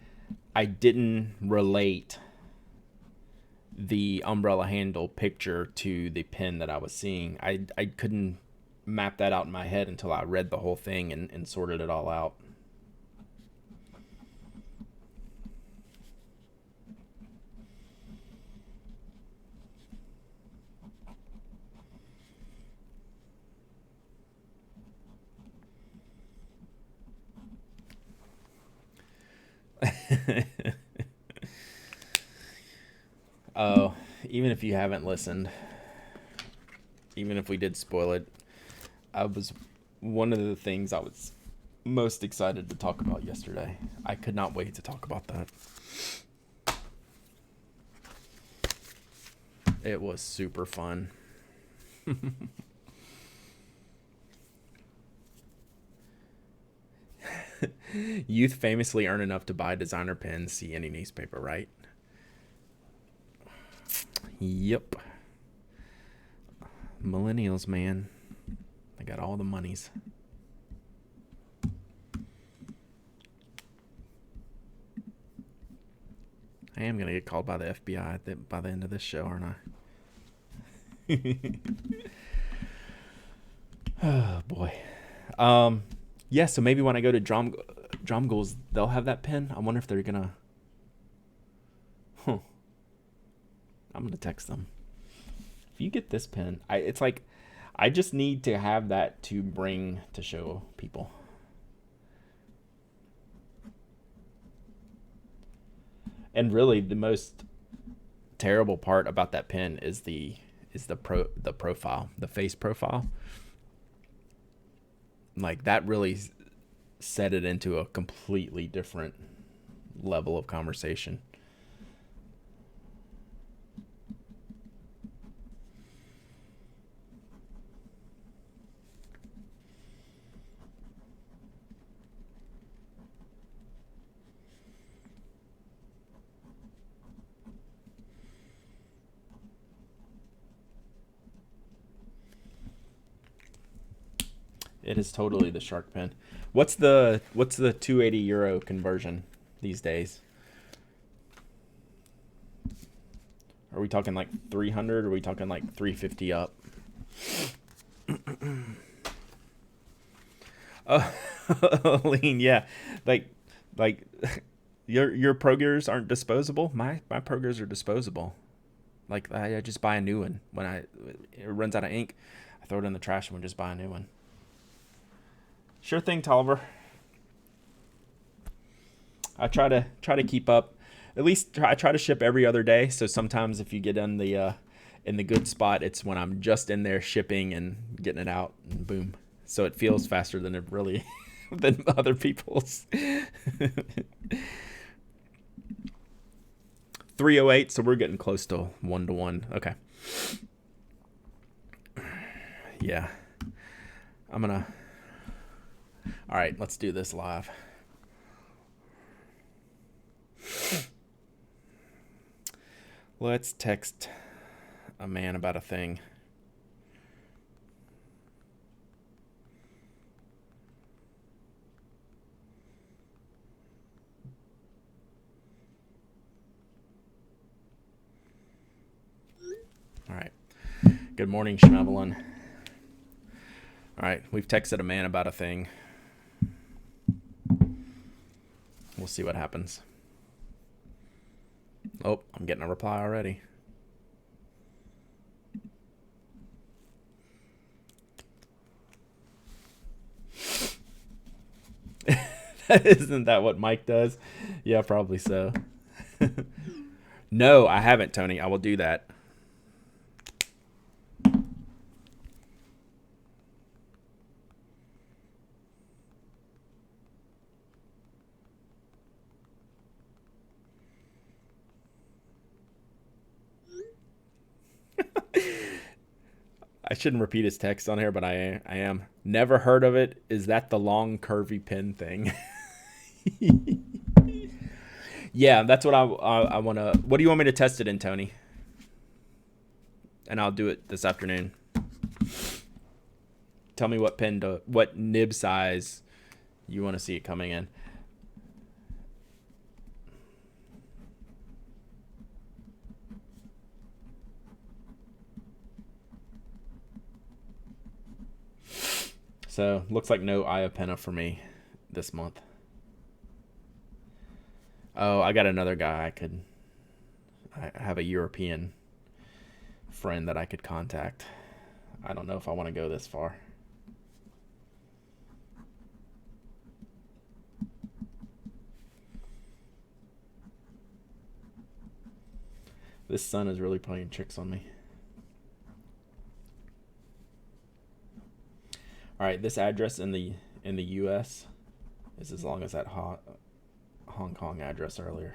I didn't relate the umbrella handle picture to the pen that I was seeing. I couldn't map that out in my head until I read the whole thing and sorted it all out. Oh, even if you haven't listened, even if we did spoil it, one of the things I was most excited to talk about yesterday. I could not wait to talk about that. It was super fun. Youth famously earn enough to buy designer pens, see any newspaper, right? Yep. Millennials, man. They got all the monies. I am going to get called by the FBI by the end of this show, aren't I? Oh, boy. Yeah, so maybe when I go to Drum Ghouls, they'll have that pen. I wonder if they're going to I'm gonna text them. If you get this pen, it's like I just need to have that to bring to show people. And really, the most terrible part about that pen is the profile, the face profile. Like that really set it into a completely different level of conversation. It is totally the shark pen. What's the 280 euro conversion these days? Are we talking like 300? Or are we talking like 350 up? Oh, lean, yeah. Like your ProGears aren't disposable. My ProGears are disposable. Like I just buy a new one when it runs out of ink. I throw it in the trash and we just buy a new one. Sure thing, Tolliver. I try to keep up. At least I try to ship every other day. So sometimes if you get in the good spot, it's when I'm just in there shipping and getting it out, and boom. So it feels faster than it really than other people's. 308. So we're getting close to 1-to-1. Okay. Yeah. All right, let's do this live. Let's text a man about a thing. All right. Good morning, Schmevelin. All right, we've texted a man about a thing. We'll see what happens. Oh, I'm getting a reply already. Isn't that what Mike does? Yeah, probably so. No, I haven't, Tony. I will do that. I shouldn't repeat his text on here, but I am. Never heard of it. Is that the long curvy pin thing? Yeah, that's what I want to. What do you want me to test it in, Tony? And I'll do it this afternoon. Tell me what nib size you want to see it coming in. So looks like no Iapena for me this month. Oh, I got another guy I have a European friend that I could contact. I don't know if I want to go this far. This sun is really playing tricks on me. All right, this address in the U.S. is as long as that Hong Kong address earlier.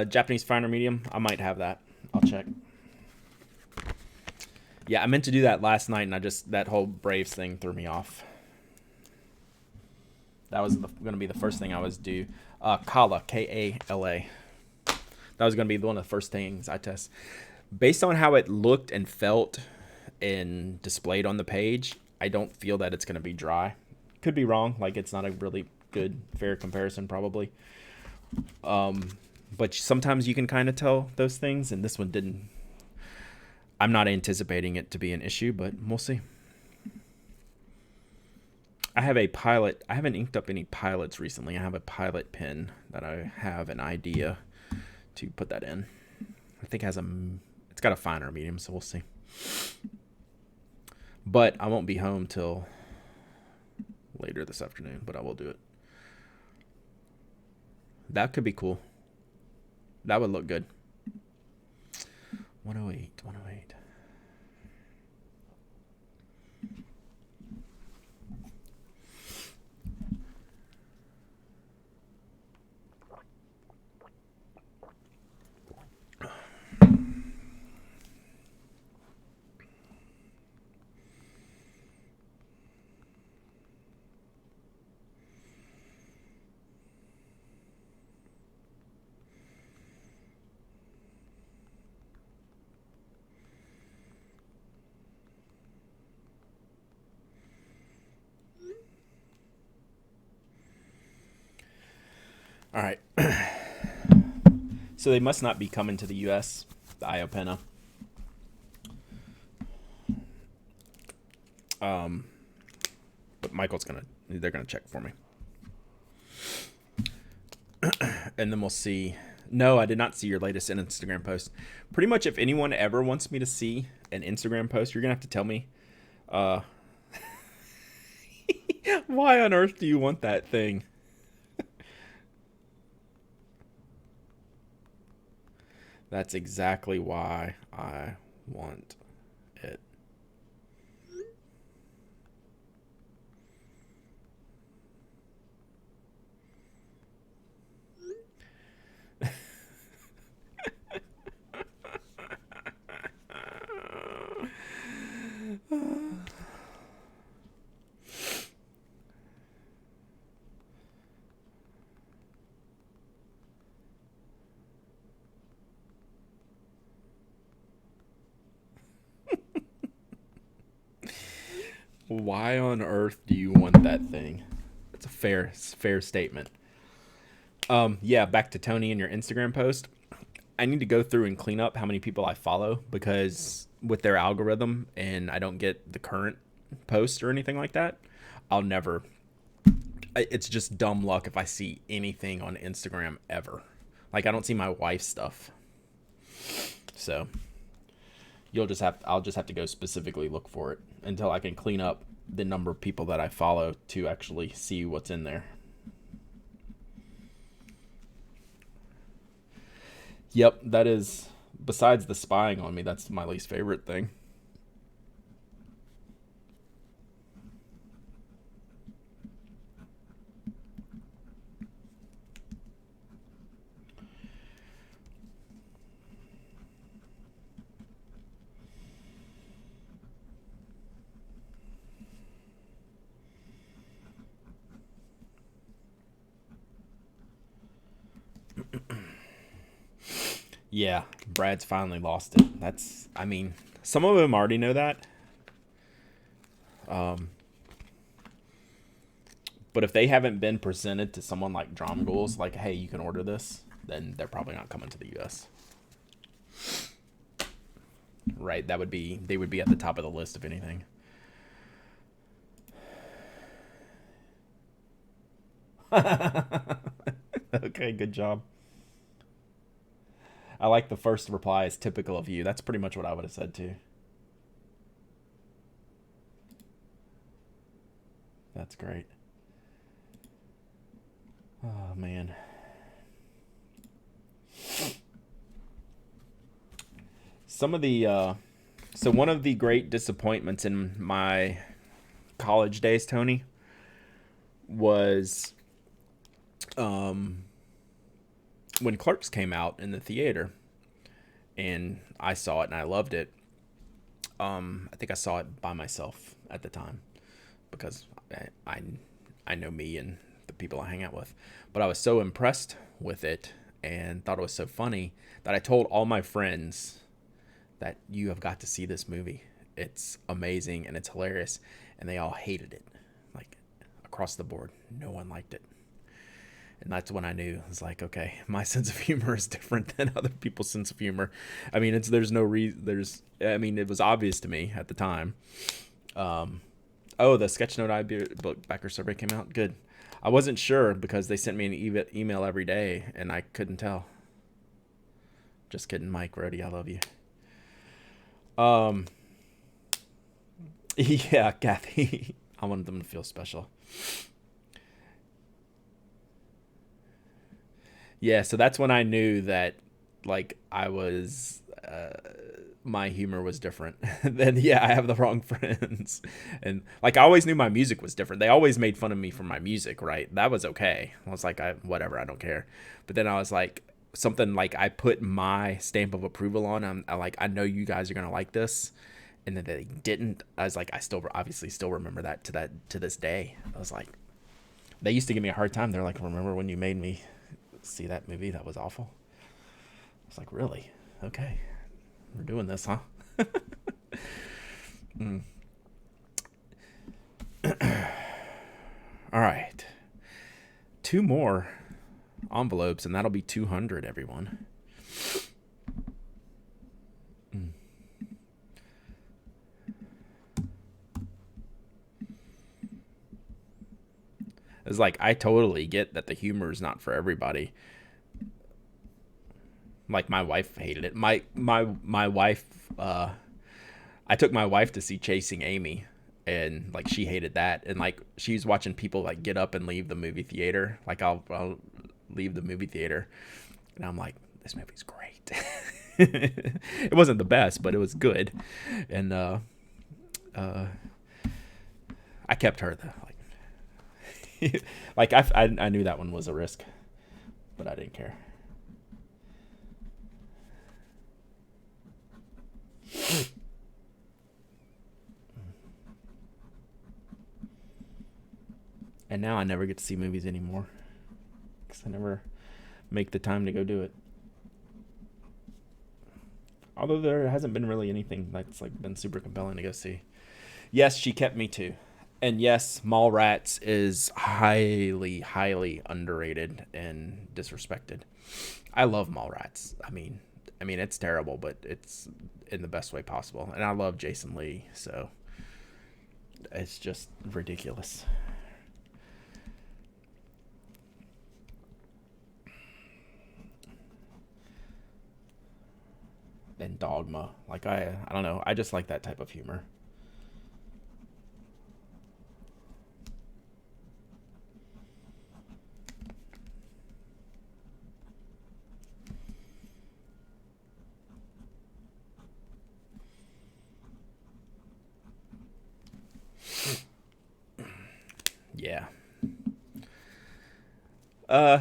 Japanese finer medium. I might have that. I'll check. Yeah, I meant to do that last night, and that whole Braves thing threw me off. That was going to be the first thing I was due. Kala, Kala. That was going to be one of the first things I test. Based on how it looked and felt and displayed on the page, I don't feel that it's going to be dry. Could be wrong. Like, it's not a really good, fair comparison, probably. But sometimes you can kind of tell those things, and this one didn't. I'm not anticipating it to be an issue, but we'll see. I have a pilot. I haven't inked up any pilots recently. I have a pilot pen that I have an idea to put that in. I think it's got a finer medium, so we'll see. But I won't be home till later this afternoon, but I will do it. That could be cool. That would look good. 108, 108. All right. So they must not be coming to the U.S., the Iopena. But they're gonna check for me. And then we'll see. No, I did not see your latest Instagram post. Pretty much if anyone ever wants me to see an Instagram post, you're gonna have to tell me, why on earth do you want that thing? That's exactly why I want it. Why on earth do you want that thing? That's a fair statement. Yeah, back to Tony and your Instagram post. I need to go through and clean up how many people I follow, because with their algorithm and I don't get the current post or anything like that, I'll never. It's just dumb luck if I see anything on Instagram ever. Like, I don't see my wife's stuff. So I'll just have to go specifically look for it until I can clean up the number of people that I follow to actually see what's in there. Yep, that is, besides the spying on me, that's my least favorite thing. Yeah, Brad's finally lost it. I mean, some of them already know that. But if they haven't been presented to someone like Drum Ghouls, like, hey, you can order this, then they're probably not coming to the U.S. Right? They would be at the top of the list if anything. Okay, good job. I like the first reply is typical of you. That's pretty much what I would have said too. That's great. Oh, man. Some of the, so one of the great disappointments in my college days, Tony, was when Clerks came out in the theater, and I saw it and I loved it. I think I saw it by myself at the time because I know me and the people I hang out with, but I was so impressed with it and thought it was so funny that I told all my friends that you have got to see this movie. It's amazing and it's hilarious, and they all hated it, like across the board. No one liked it. And that's when I knew, it's like, okay, my sense of humor is different than other people's sense of humor. I mean, there's no reason, I mean, it was obvious to me at the time. Um, oh, the Sketchnote IB book backer survey came out. Good. I wasn't sure because they sent me an email every day and I couldn't tell. Just kidding, Mike Rody. I love you. Yeah, Kathy. I wanted them to feel special. Yeah, so that's when I knew that, like, I was, my humor was different. Then, yeah, I have the wrong friends. And, like, I always knew my music was different. They always made fun of me for my music, right? That was okay. I was like, whatever, I don't care. But then I was like, something like I put my stamp of approval on. I like, I know you guys are going to like this. And then they didn't. I was like, I still obviously still remember that to this day. I was like, they used to give me a hard time. They're like, remember when you made me see that movie? That was awful. I was like, really? Okay, we're doing this, huh? Mm. All right, 2 more envelopes, and that'll be 200, everyone. Mm. It's like, I totally get that the humor is not for everybody. Like, my wife hated it. My wife, I took my wife to see Chasing Amy, and like she hated that. And like she's watching people like get up and leave the movie theater. Like I'll leave the movie theater, and I'm like, this movie's great. It wasn't the best, but it was good. And uh, I kept her though. Like, like I knew that one was a risk, but I didn't care. And now I never get to see movies anymore because I never make the time to go do it. Although there hasn't been really anything that's like been super compelling to go see. Yes, she kept me too. And yes, Mallrats is highly, highly underrated and disrespected. I love Mallrats. I mean it's terrible, but it's in the best way possible. And I love Jason Lee, so it's just ridiculous. And Dogma, like I don't know, I just like that type of humor. Yeah.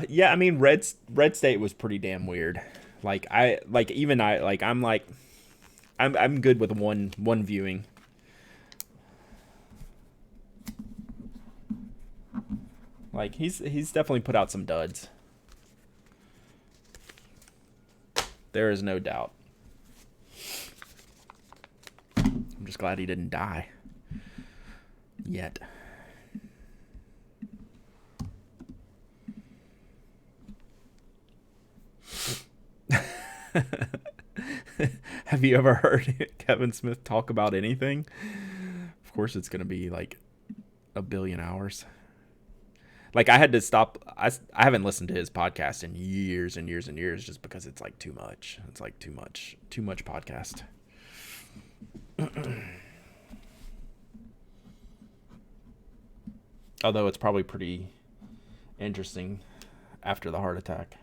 Yeah, I mean Red State was pretty damn weird. Like I like even I like I'm like I'm good with one viewing. Like he's definitely put out some duds. There is no doubt. I'm just glad he didn't die yet. Have you ever heard Kevin Smith talk about anything? Of course, it's going to be like a billion hours. Like I had to stop. I haven't listened to his podcast in years and years and years just because it's like too much. It's like too much podcast. Although it's probably pretty interesting after the heart attack.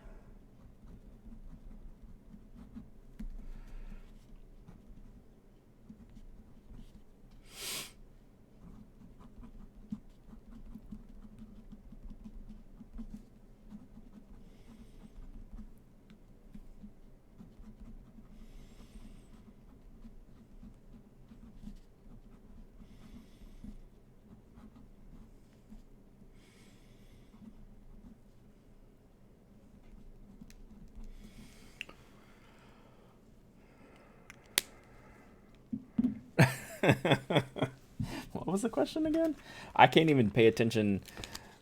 What was the question again? I can't even pay attention.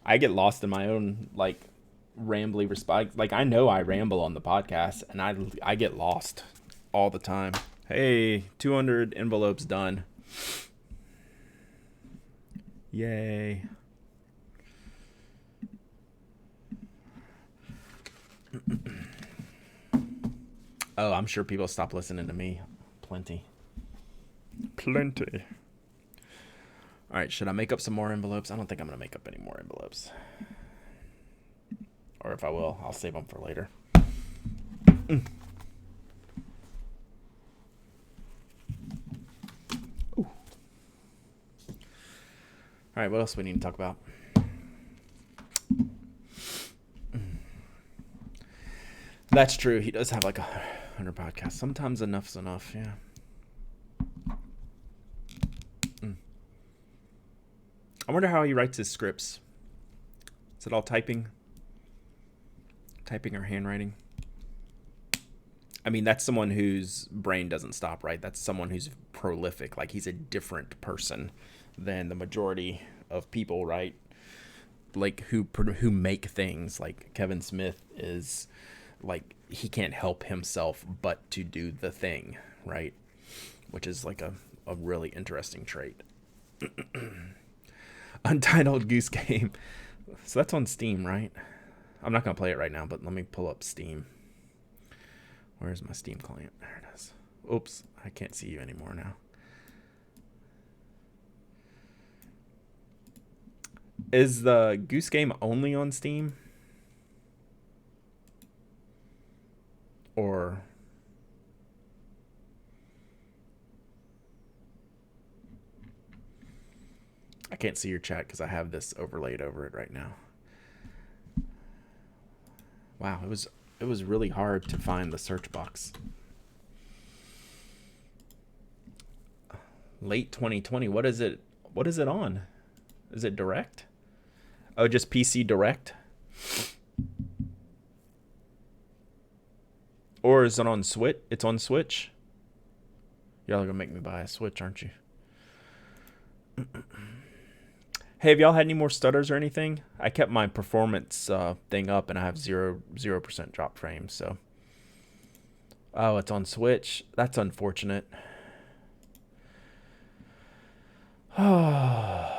I get lost in my own like rambly response. Like, I know I ramble on the podcast, and I get lost all the time. Hey, 200 envelopes done. Yay. Oh, I'm sure people stop listening to me. Plenty. All right, should I make up some more envelopes? I don't think I'm going to make up any more envelopes. Or if I will, I'll save them for later. Ooh. All right, what else do we need to talk about? That's true. He does have like 100 podcasts. Sometimes enough's enough, yeah. I wonder how he writes his scripts. Is it all typing? Typing or handwriting? I mean, that's someone whose brain doesn't stop, right? That's someone who's prolific. Like, he's a different person than the majority of people, right? Like, who make things. Like, Kevin Smith is, like, he can't help himself but to do the thing, right? Which is, like, a really interesting trait. Untitled Goose Game. So that's on Steam, right? I'm not going to play it right now, but let me pull up Steam. Where's my Steam client? There it is. Oops, I can't see you anymore now. Is the Goose Game only on Steam? Or... I can't see your chat because I have this overlaid over it right now. Wow, it was really hard to find the search box. Late 2020. What is it? What is it on? Is it Direct? Oh, just PC Direct? Or is it on Switch? It's on Switch? Y'all are gonna make me buy a Switch, aren't you? Hey, have y'all had any more stutters or anything? I kept my performance thing up, and I have 0% drop frames. So, oh, it's on Switch. That's unfortunate. Because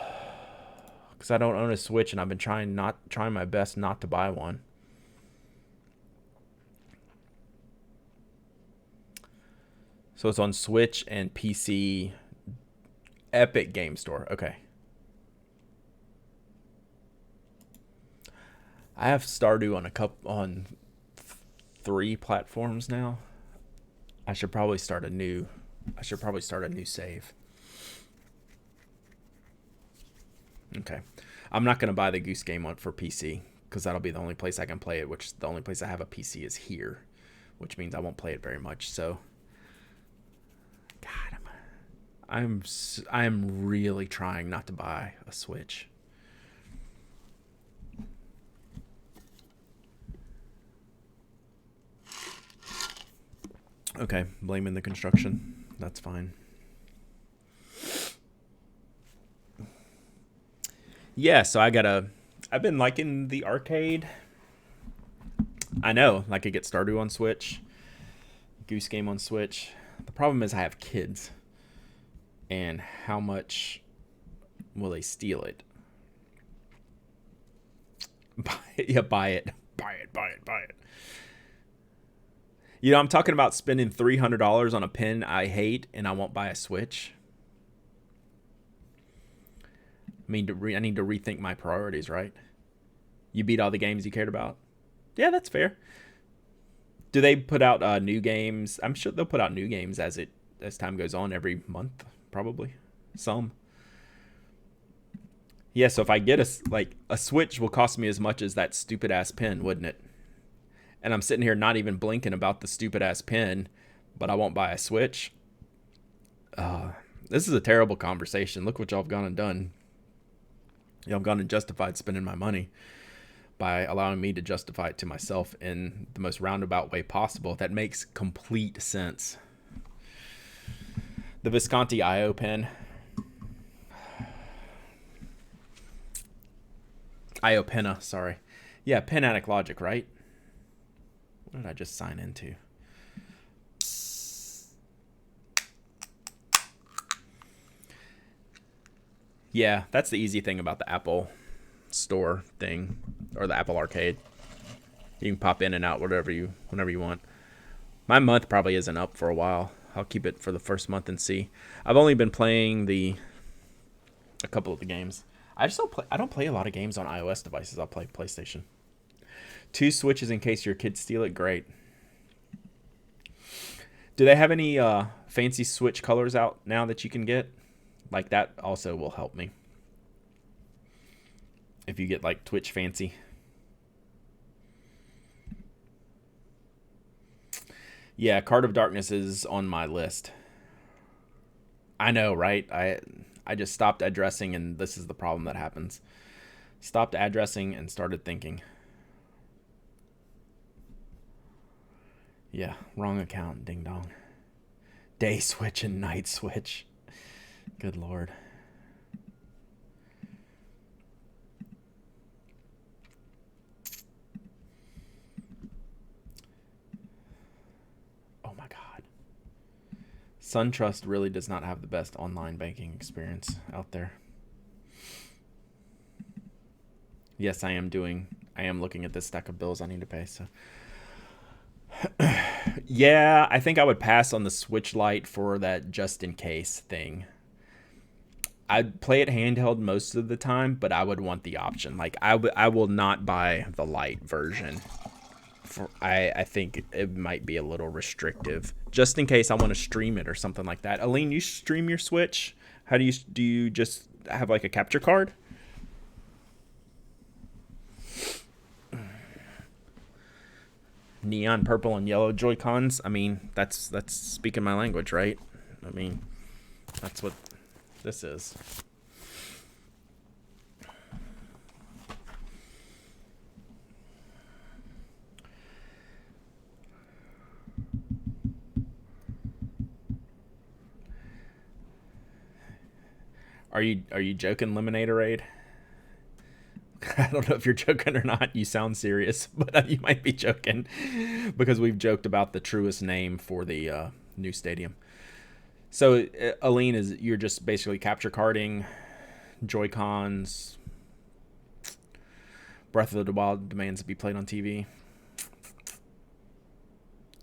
I don't own a Switch, and I've been trying my best not to buy one. So it's on Switch and PC. Epic Game Store. Okay. I have Stardew on 3 platforms now. I should probably start a new save. Okay. I'm not going to buy the Goose Game one for PC because that'll be the only place I can play it, which the only place I have a PC is here, which means I won't play it very much. So God, I'm really trying not to buy a Switch. Okay, blaming the construction. That's fine. Yeah, so I've been liking the arcade. I know, like I get Stardew on Switch, Goose Game on Switch. The problem is I have kids. And how much will they steal it? Buy it. You know, I'm talking about spending $300 on a pen I hate, and I won't buy a Switch. I need to rethink my priorities, right? You beat all the games you cared about. Yeah, that's fair. Do they put out new games? I'm sure they'll put out new games as time goes on every month, probably. Some. Yeah, so if I get a Switch will cost me as much as that stupid ass pen, wouldn't it? And I'm sitting here not even blinking about the stupid ass pen, but I won't buy a Switch. This is a terrible conversation. Look what y'all have gone and done. Y'all have gone and justified spending my money by allowing me to justify it to myself in the most roundabout way possible. That makes complete sense. The Visconti IO pen. IO Penna, sorry. Yeah, Panatic Logic, right? What did I just sign into? Yeah, that's the easy thing about the Apple Store thing, or the Apple Arcade. You can pop in and out whenever you want. My month probably isn't up for a while. I'll keep it for the first month and see. I've only been playing a couple of the games. I don't play a lot of games on iOS devices. I'll play PlayStation. 2 Switches in case your kids steal it. Great. Do they have any fancy Switch colors out now that you can get? Like, that also will help me. If you get like Twitch fancy. Yeah, Card of Darkness is on my list. I know, right? I just stopped addressing, and this is the problem that happens. Stopped addressing and started thinking. Yeah, wrong account, ding dong. Day switch and night switch. Good Lord. Oh my God. SunTrust really does not have the best online banking experience out there. Yes, I am looking at this stack of bills I need to pay, so. Yeah, I think I would pass on the Switch Lite for that just in case thing. I'd play it handheld most of the time, but I would want the option. Like, I will not buy the Lite version. I think it might be a little restrictive, just in case I want to stream it or something like that. Aline, you stream your Switch? How do you just have like a capture card? Neon purple and yellow Joy-Cons. I mean, that's speaking my language, right? I mean, that's what this is. Are you joking, Lemonadeorade? I don't know if you're joking or not. You sound serious, but you might be joking because we've joked about the truest name for the new stadium. So, Aline, you're just basically capture carding, Joy-Cons. Breath of the Wild demands to be played on TV.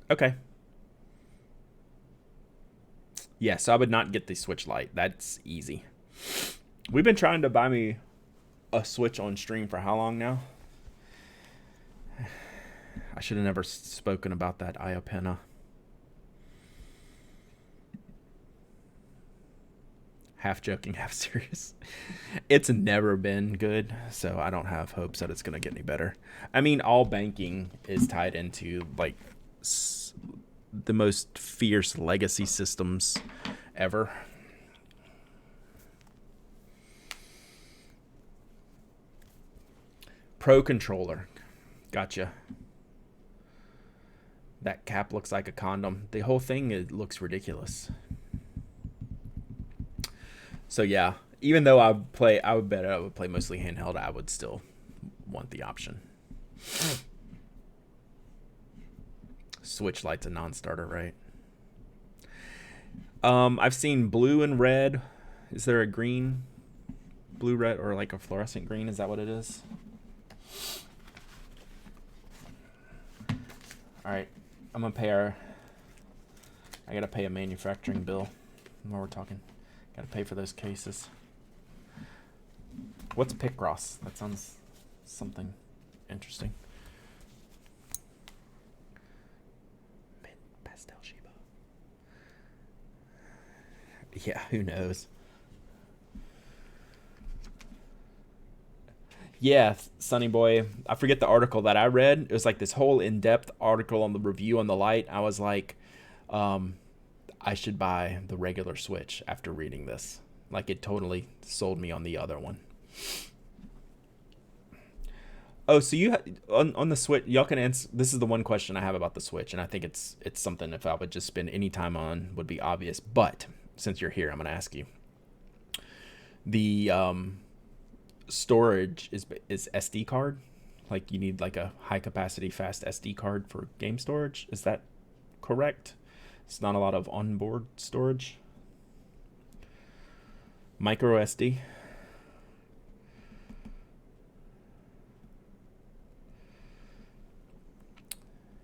Okay. Yeah, so I would not get the Switch Lite. That's easy. We've been trying to buy me a Switch on stream for how long now? I should have never spoken about that Iapena. Half joking, half serious. It's never been good, so I don't have hopes that it's going to get any better. I mean, all banking is tied into like the most fierce legacy systems ever. Pro controller. Gotcha. That cap looks like a condom. The whole thing looks ridiculous. So yeah, even though I would play mostly handheld, I would still want the option. Switch Lite's a non-starter, right? I've seen blue and red. Is there a green, blue, red, or like a fluorescent green? Is that what it is? All right, I'm gonna pay I gotta pay a manufacturing bill while we're talking. Gotta pay for those cases. What's Picross? That sounds something interesting. Pastel Shiba. Yeah, who knows? Yeah, Sonny Boy. I forget the article that I read. It was like this whole in-depth article on the review on the Lite. I was like, I should buy the regular Switch after reading this. Like, it totally sold me on the other one. Oh, so you on the Switch, y'all can answer. This is the one question I have about the Switch, and I think it's something if I would just spend any time on would be obvious. But since you're here, I'm gonna ask you. The storage is SD card Like you need like a high capacity fast SD card for game storage. Is that correct? It's not a lot of onboard storage. Micro SD.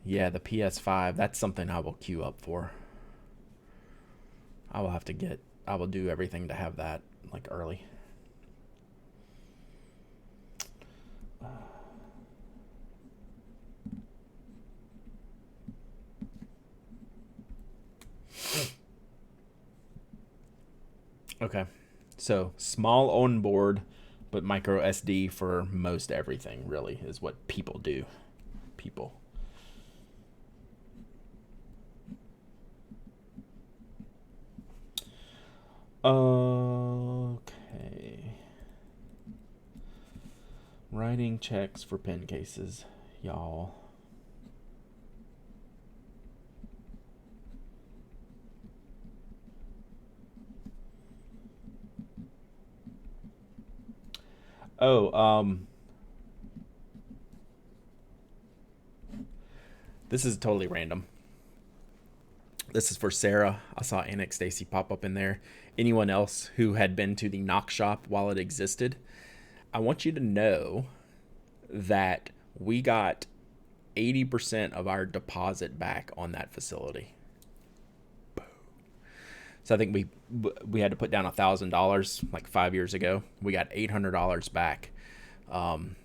Yeah, the PS5. That's something I will queue up for. I will do everything to have that like early. Okay. So small on board, but micro SD for most everything really is what people do. People. Okay. Writing checks for pen cases, y'all. Oh, this is totally random. This is for Sarah. I saw Annick Stacy pop up in there. Anyone else who had been to the knock shop while it existed, I want you to know that we got 80% of our deposit back on that facility. So I think we had to put down $1,000 like 5 years ago. We got $800 back on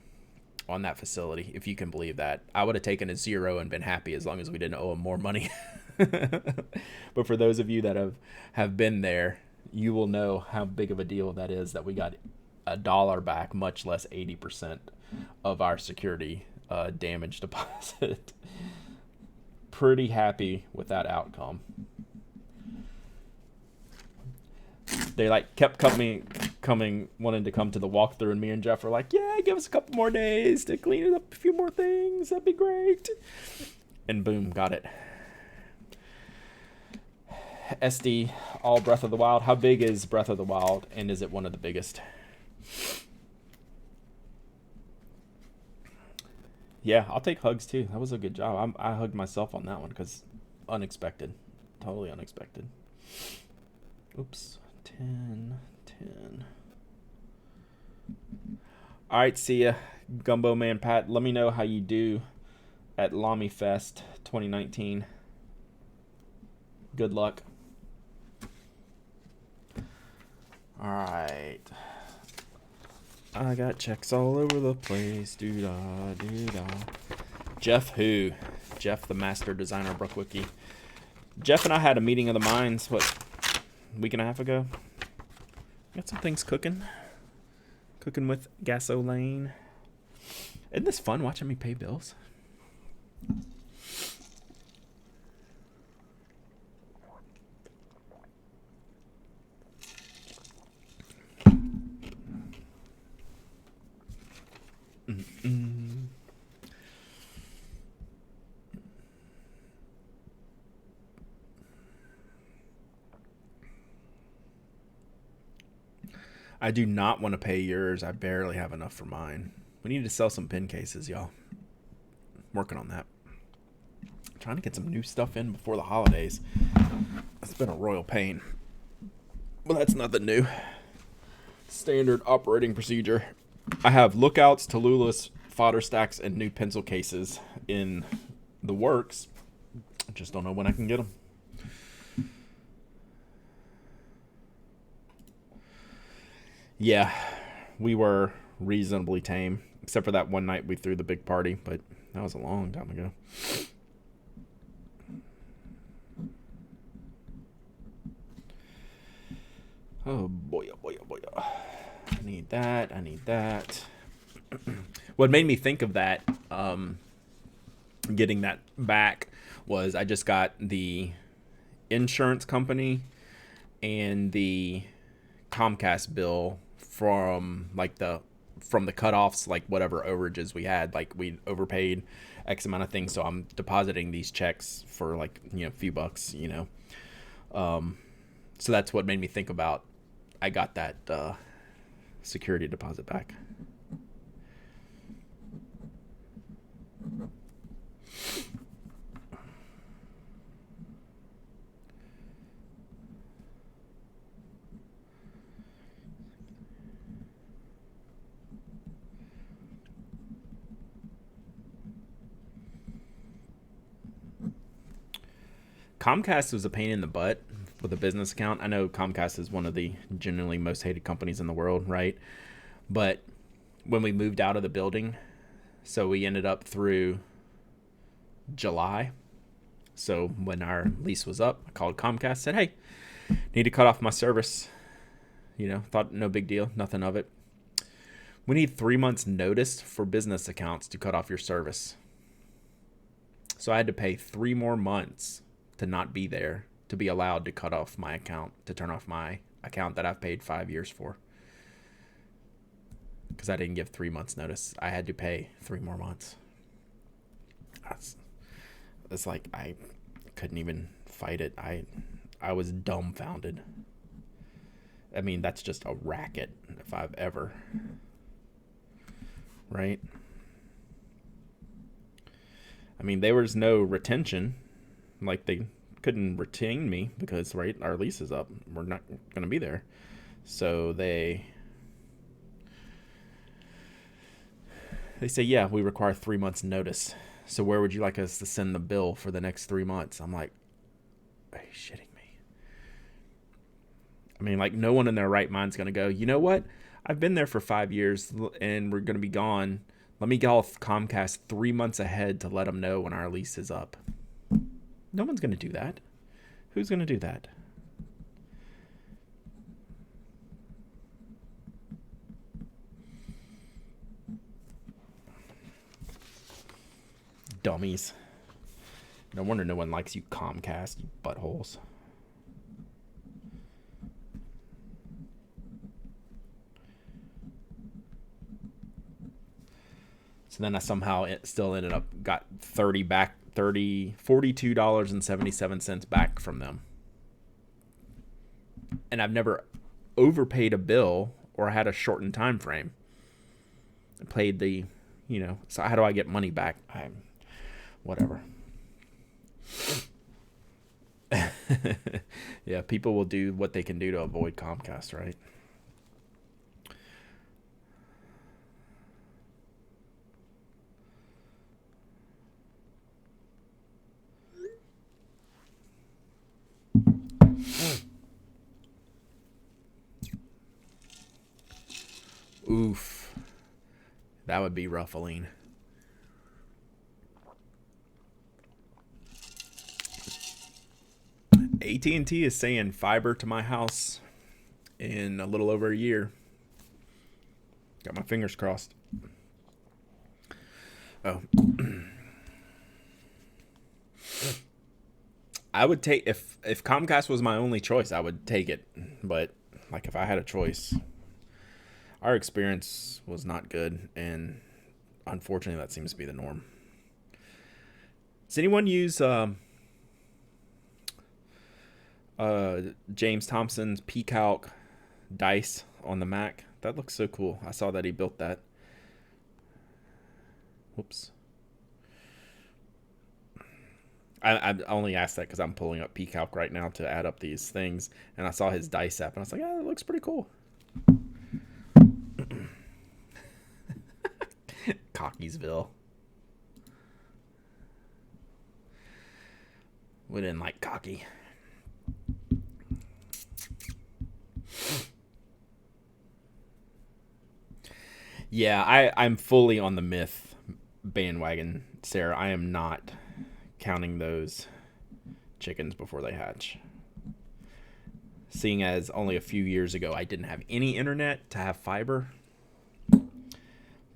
that facility, if you can believe that. I would have taken a zero and been happy as long as we didn't owe them more money. But for those of you that have been there, you will know how big of a deal that is that we got $1 back, much less 80% of our security damage deposit. Pretty happy with that outcome. They like kept coming, wanting to come to the walkthrough, and me and Jeff were like, yeah, give us a couple more days to clean it up, a few more things, that'd be great. And boom, got it. SD, all Breath of the Wild. How big is Breath of the Wild, and is it one of the biggest? Yeah, I'll take hugs too. That was a good job. I hugged myself on that one because unexpected. Totally unexpected. Oops. 10. All right, see ya, Gumbo Man Pat. Let me know how you do at Lamy Fest 2019. Good luck. All right. I got checks all over the place. Doo-dah, doo-dah. Jeff who? Jeff, the master designer, Brookwicki. Jeff and I had a meeting of the minds, a week and a half ago. Got some things cooking. Cooking with gasoline. Isn't this fun watching me pay bills? I do not want to pay yours. I barely have enough for mine. We need to sell some pen cases, y'all. Working on that. Trying to get some new stuff in before the holidays. It's been a royal pain. Well, that's nothing new. Standard operating procedure. I have lookouts, Tallulahs, fodder stacks, and new pencil cases in the works. I just don't know when I can get them. Yeah, we were reasonably tame, except for that one night we threw the big party, but that was a long time ago. Oh boy, oh boy, oh boy. I need that. What made me think of that, getting that back, was I just got the insurance company and the Comcast bill from the cutoffs, like whatever overages we had, like we overpaid X amount of things. So I'm depositing these checks for like, a few bucks, So that's what made me think about, I got that security deposit back. Comcast was a pain in the butt with a business account. I know Comcast is one of the generally most hated companies in the world, right? But when we moved out of the building, so we ended up through July. So when our lease was up, I called Comcast, said, hey, need to cut off my service. Thought no big deal, nothing of it. We need 3 months notice for business accounts to cut off your service. So I had to pay 3 more months to not be there to be allowed to cut off my account, to turn off my account that I've paid 5 years for. Because I didn't give 3 months notice. I had to pay 3 more months. It's like I couldn't even fight it. I was dumbfounded. I mean, that's just a racket if I've ever. Right? I mean, there was no retention. Like, they couldn't retain me because, right, our lease is up. We're not going to be there. So they say, yeah, we require 3 months notice. So where would you like us to send the bill for the next 3 months? I'm like, are you shitting me? I mean, like, no one in their right mind's going to go, you know what? I've been there for 5 years and we're going to be gone. Let me call Comcast 3 months ahead to let them know when our lease is up. No one's going to do that. Who's going to do that? Dummies. No wonder no one likes you, Comcast, you buttholes. So then I somehow still ended up got $42.77 back from them. And I've never overpaid a bill or had a shortened time frame. I played the, so how do I get money back? Whatever. Yeah, people will do what they can do to avoid Comcast, right? Oof. That would be ruffling. AT&T is saying fiber to my house in a little over a year. Got my fingers crossed. Oh. I would take, if Comcast was my only choice, I would take it. But like, if I had a choice, our experience was not good, and unfortunately that seems to be the norm. Does anyone use James Thompson's P-Calc dice on the Mac? That looks so cool. I saw that he built that. Whoops. I only asked that because I'm pulling up P-Calc right now to add up these things, and I saw his dice app, and I was like, yeah, that looks pretty cool. Cockeysville. We didn't like cocky. Yeah, I'm fully on the myth bandwagon, Sarah. I am not counting those chickens before they hatch. Seeing as only a few years ago I didn't have any internet to have fiber.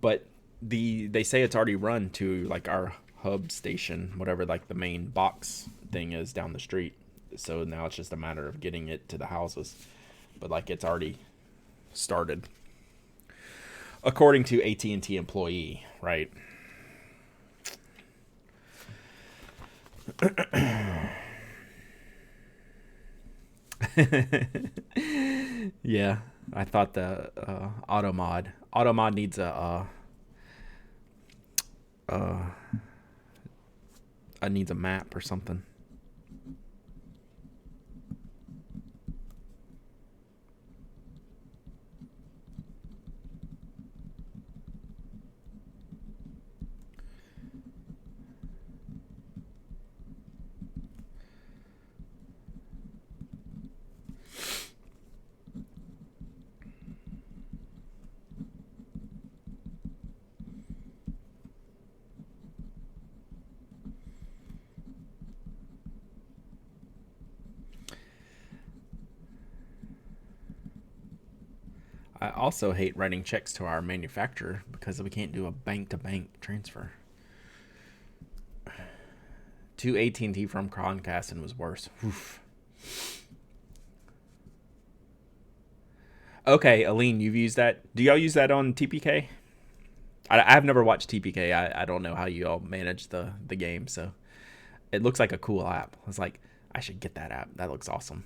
But they say it's already run to like our hub station, whatever like the main box thing is down the street. So now it's just a matter of getting it to the houses. But like, it's already started. According to AT&T employee, right? Yeah, I thought the Automod needs needs a map or something. I also hate writing checks to our manufacturer because we can't do a bank-to-bank transfer. To AT&T from Comcast and was worse. Oof. Okay, Aline, you've used that. Do y'all use that on TPK? I've never watched TPK. I don't know how you all manage the game, so it looks like a cool app. I was like, I should get that app. That looks awesome.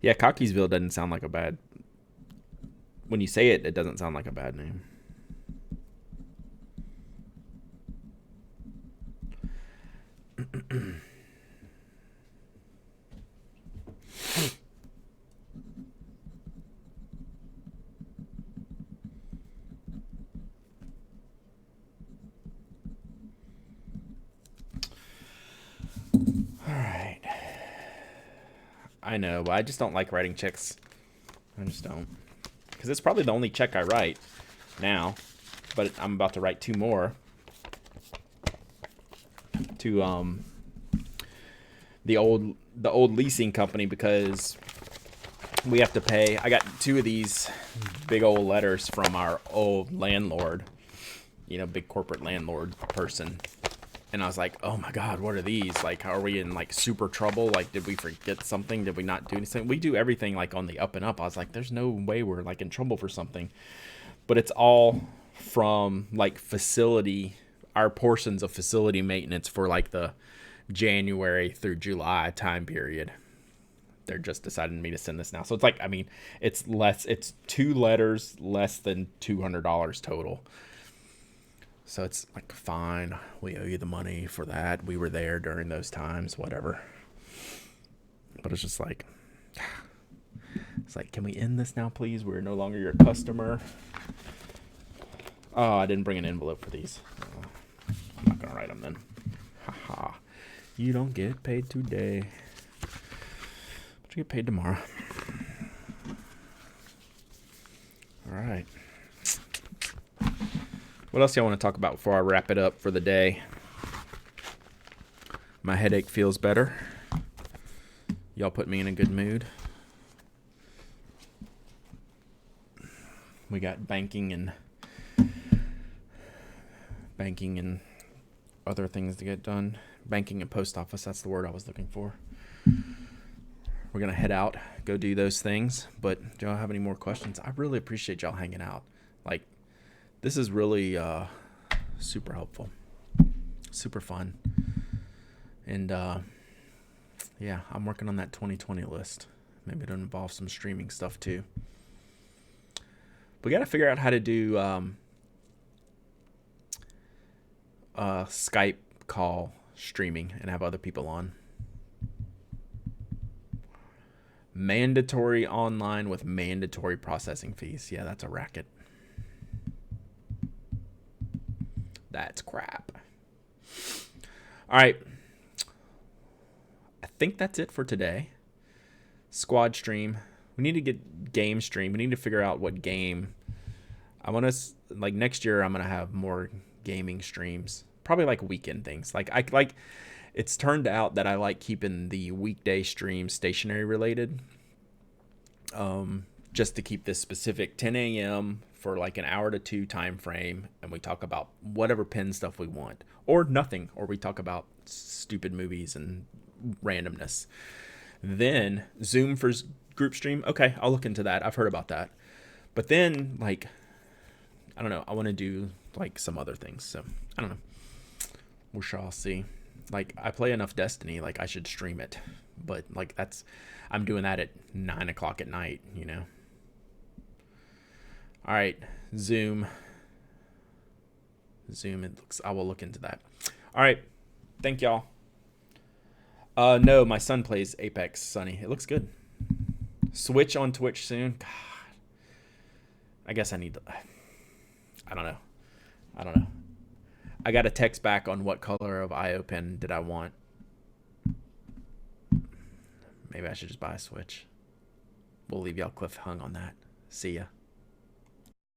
Yeah, Cockeysville doesn't sound like a bad. When you say it, it doesn't sound like a bad name. All right. I know, but I just don't like writing checks. I just don't. Because it's probably the only check I write now. But I'm about to write 2 more to the old leasing company because we have to pay. I got 2 of these big old letters from our old landlord, big corporate landlord person. And I was like, oh my God, what are these? Like, are we in like super trouble? Like, did we forget something? Did we not do anything? We do everything like on the up and up. I was like, there's no way we're like in trouble for something. But it's all from like our portions of facility maintenance for like the January through July time period. They're just deciding me to send this now. So it's like, it's 2 letters less than $200 total. So it's like, fine, we owe you the money for that. We were there during those times, whatever. But it's just like, can we end this now, please? We're no longer your customer. Oh, I didn't bring an envelope for these. I'm not going to write them then. Haha. You don't get paid today, but you get paid tomorrow. All right. What else do y'all want to talk about before I wrap it up for the day? My headache feels better. Y'all put me in a good mood. We got banking and other things to get done. Banking and post office, that's the word I was looking for. We're going to head out, go do those things. But do y'all have any more questions? I really appreciate y'all hanging out. Like, this is really super helpful, super fun. And yeah, I'm working on that 2020 list. Maybe it'll involve some streaming stuff too. We got to figure out how to do Skype call streaming and have other people on. Mandatory online with mandatory processing fees. Yeah, that's a racket. That's crap. All right. I think that's it for today. Squad stream. We need to get game stream. We need to figure out what game. I want to, like, next year I'm going to have more gaming streams. Probably like weekend things. It's turned out that I like keeping the weekday streams stationary related. Just to keep this specific 10 a.m. for like an hour to 2 time frame, and we talk about whatever pen stuff we want, or nothing, or we talk about stupid movies and randomness. Then Zoom for group stream. Okay, I'll look into that. I've heard about that. But then, like, I don't know. I want to do like some other things. So I don't know. We shall see. Like, I play enough Destiny. Like, I should stream it. But like, I'm doing that at 9 o'clock at night. All right, Zoom. I will look into that. All right, thank y'all. No, my son plays Apex, Sonny. It looks good. Switch on Twitch soon. God, I guess I need to. I don't know. I got a text back on what color of IO pen did I want. Maybe I should just buy a Switch. We'll leave y'all cliff hung on that. See ya.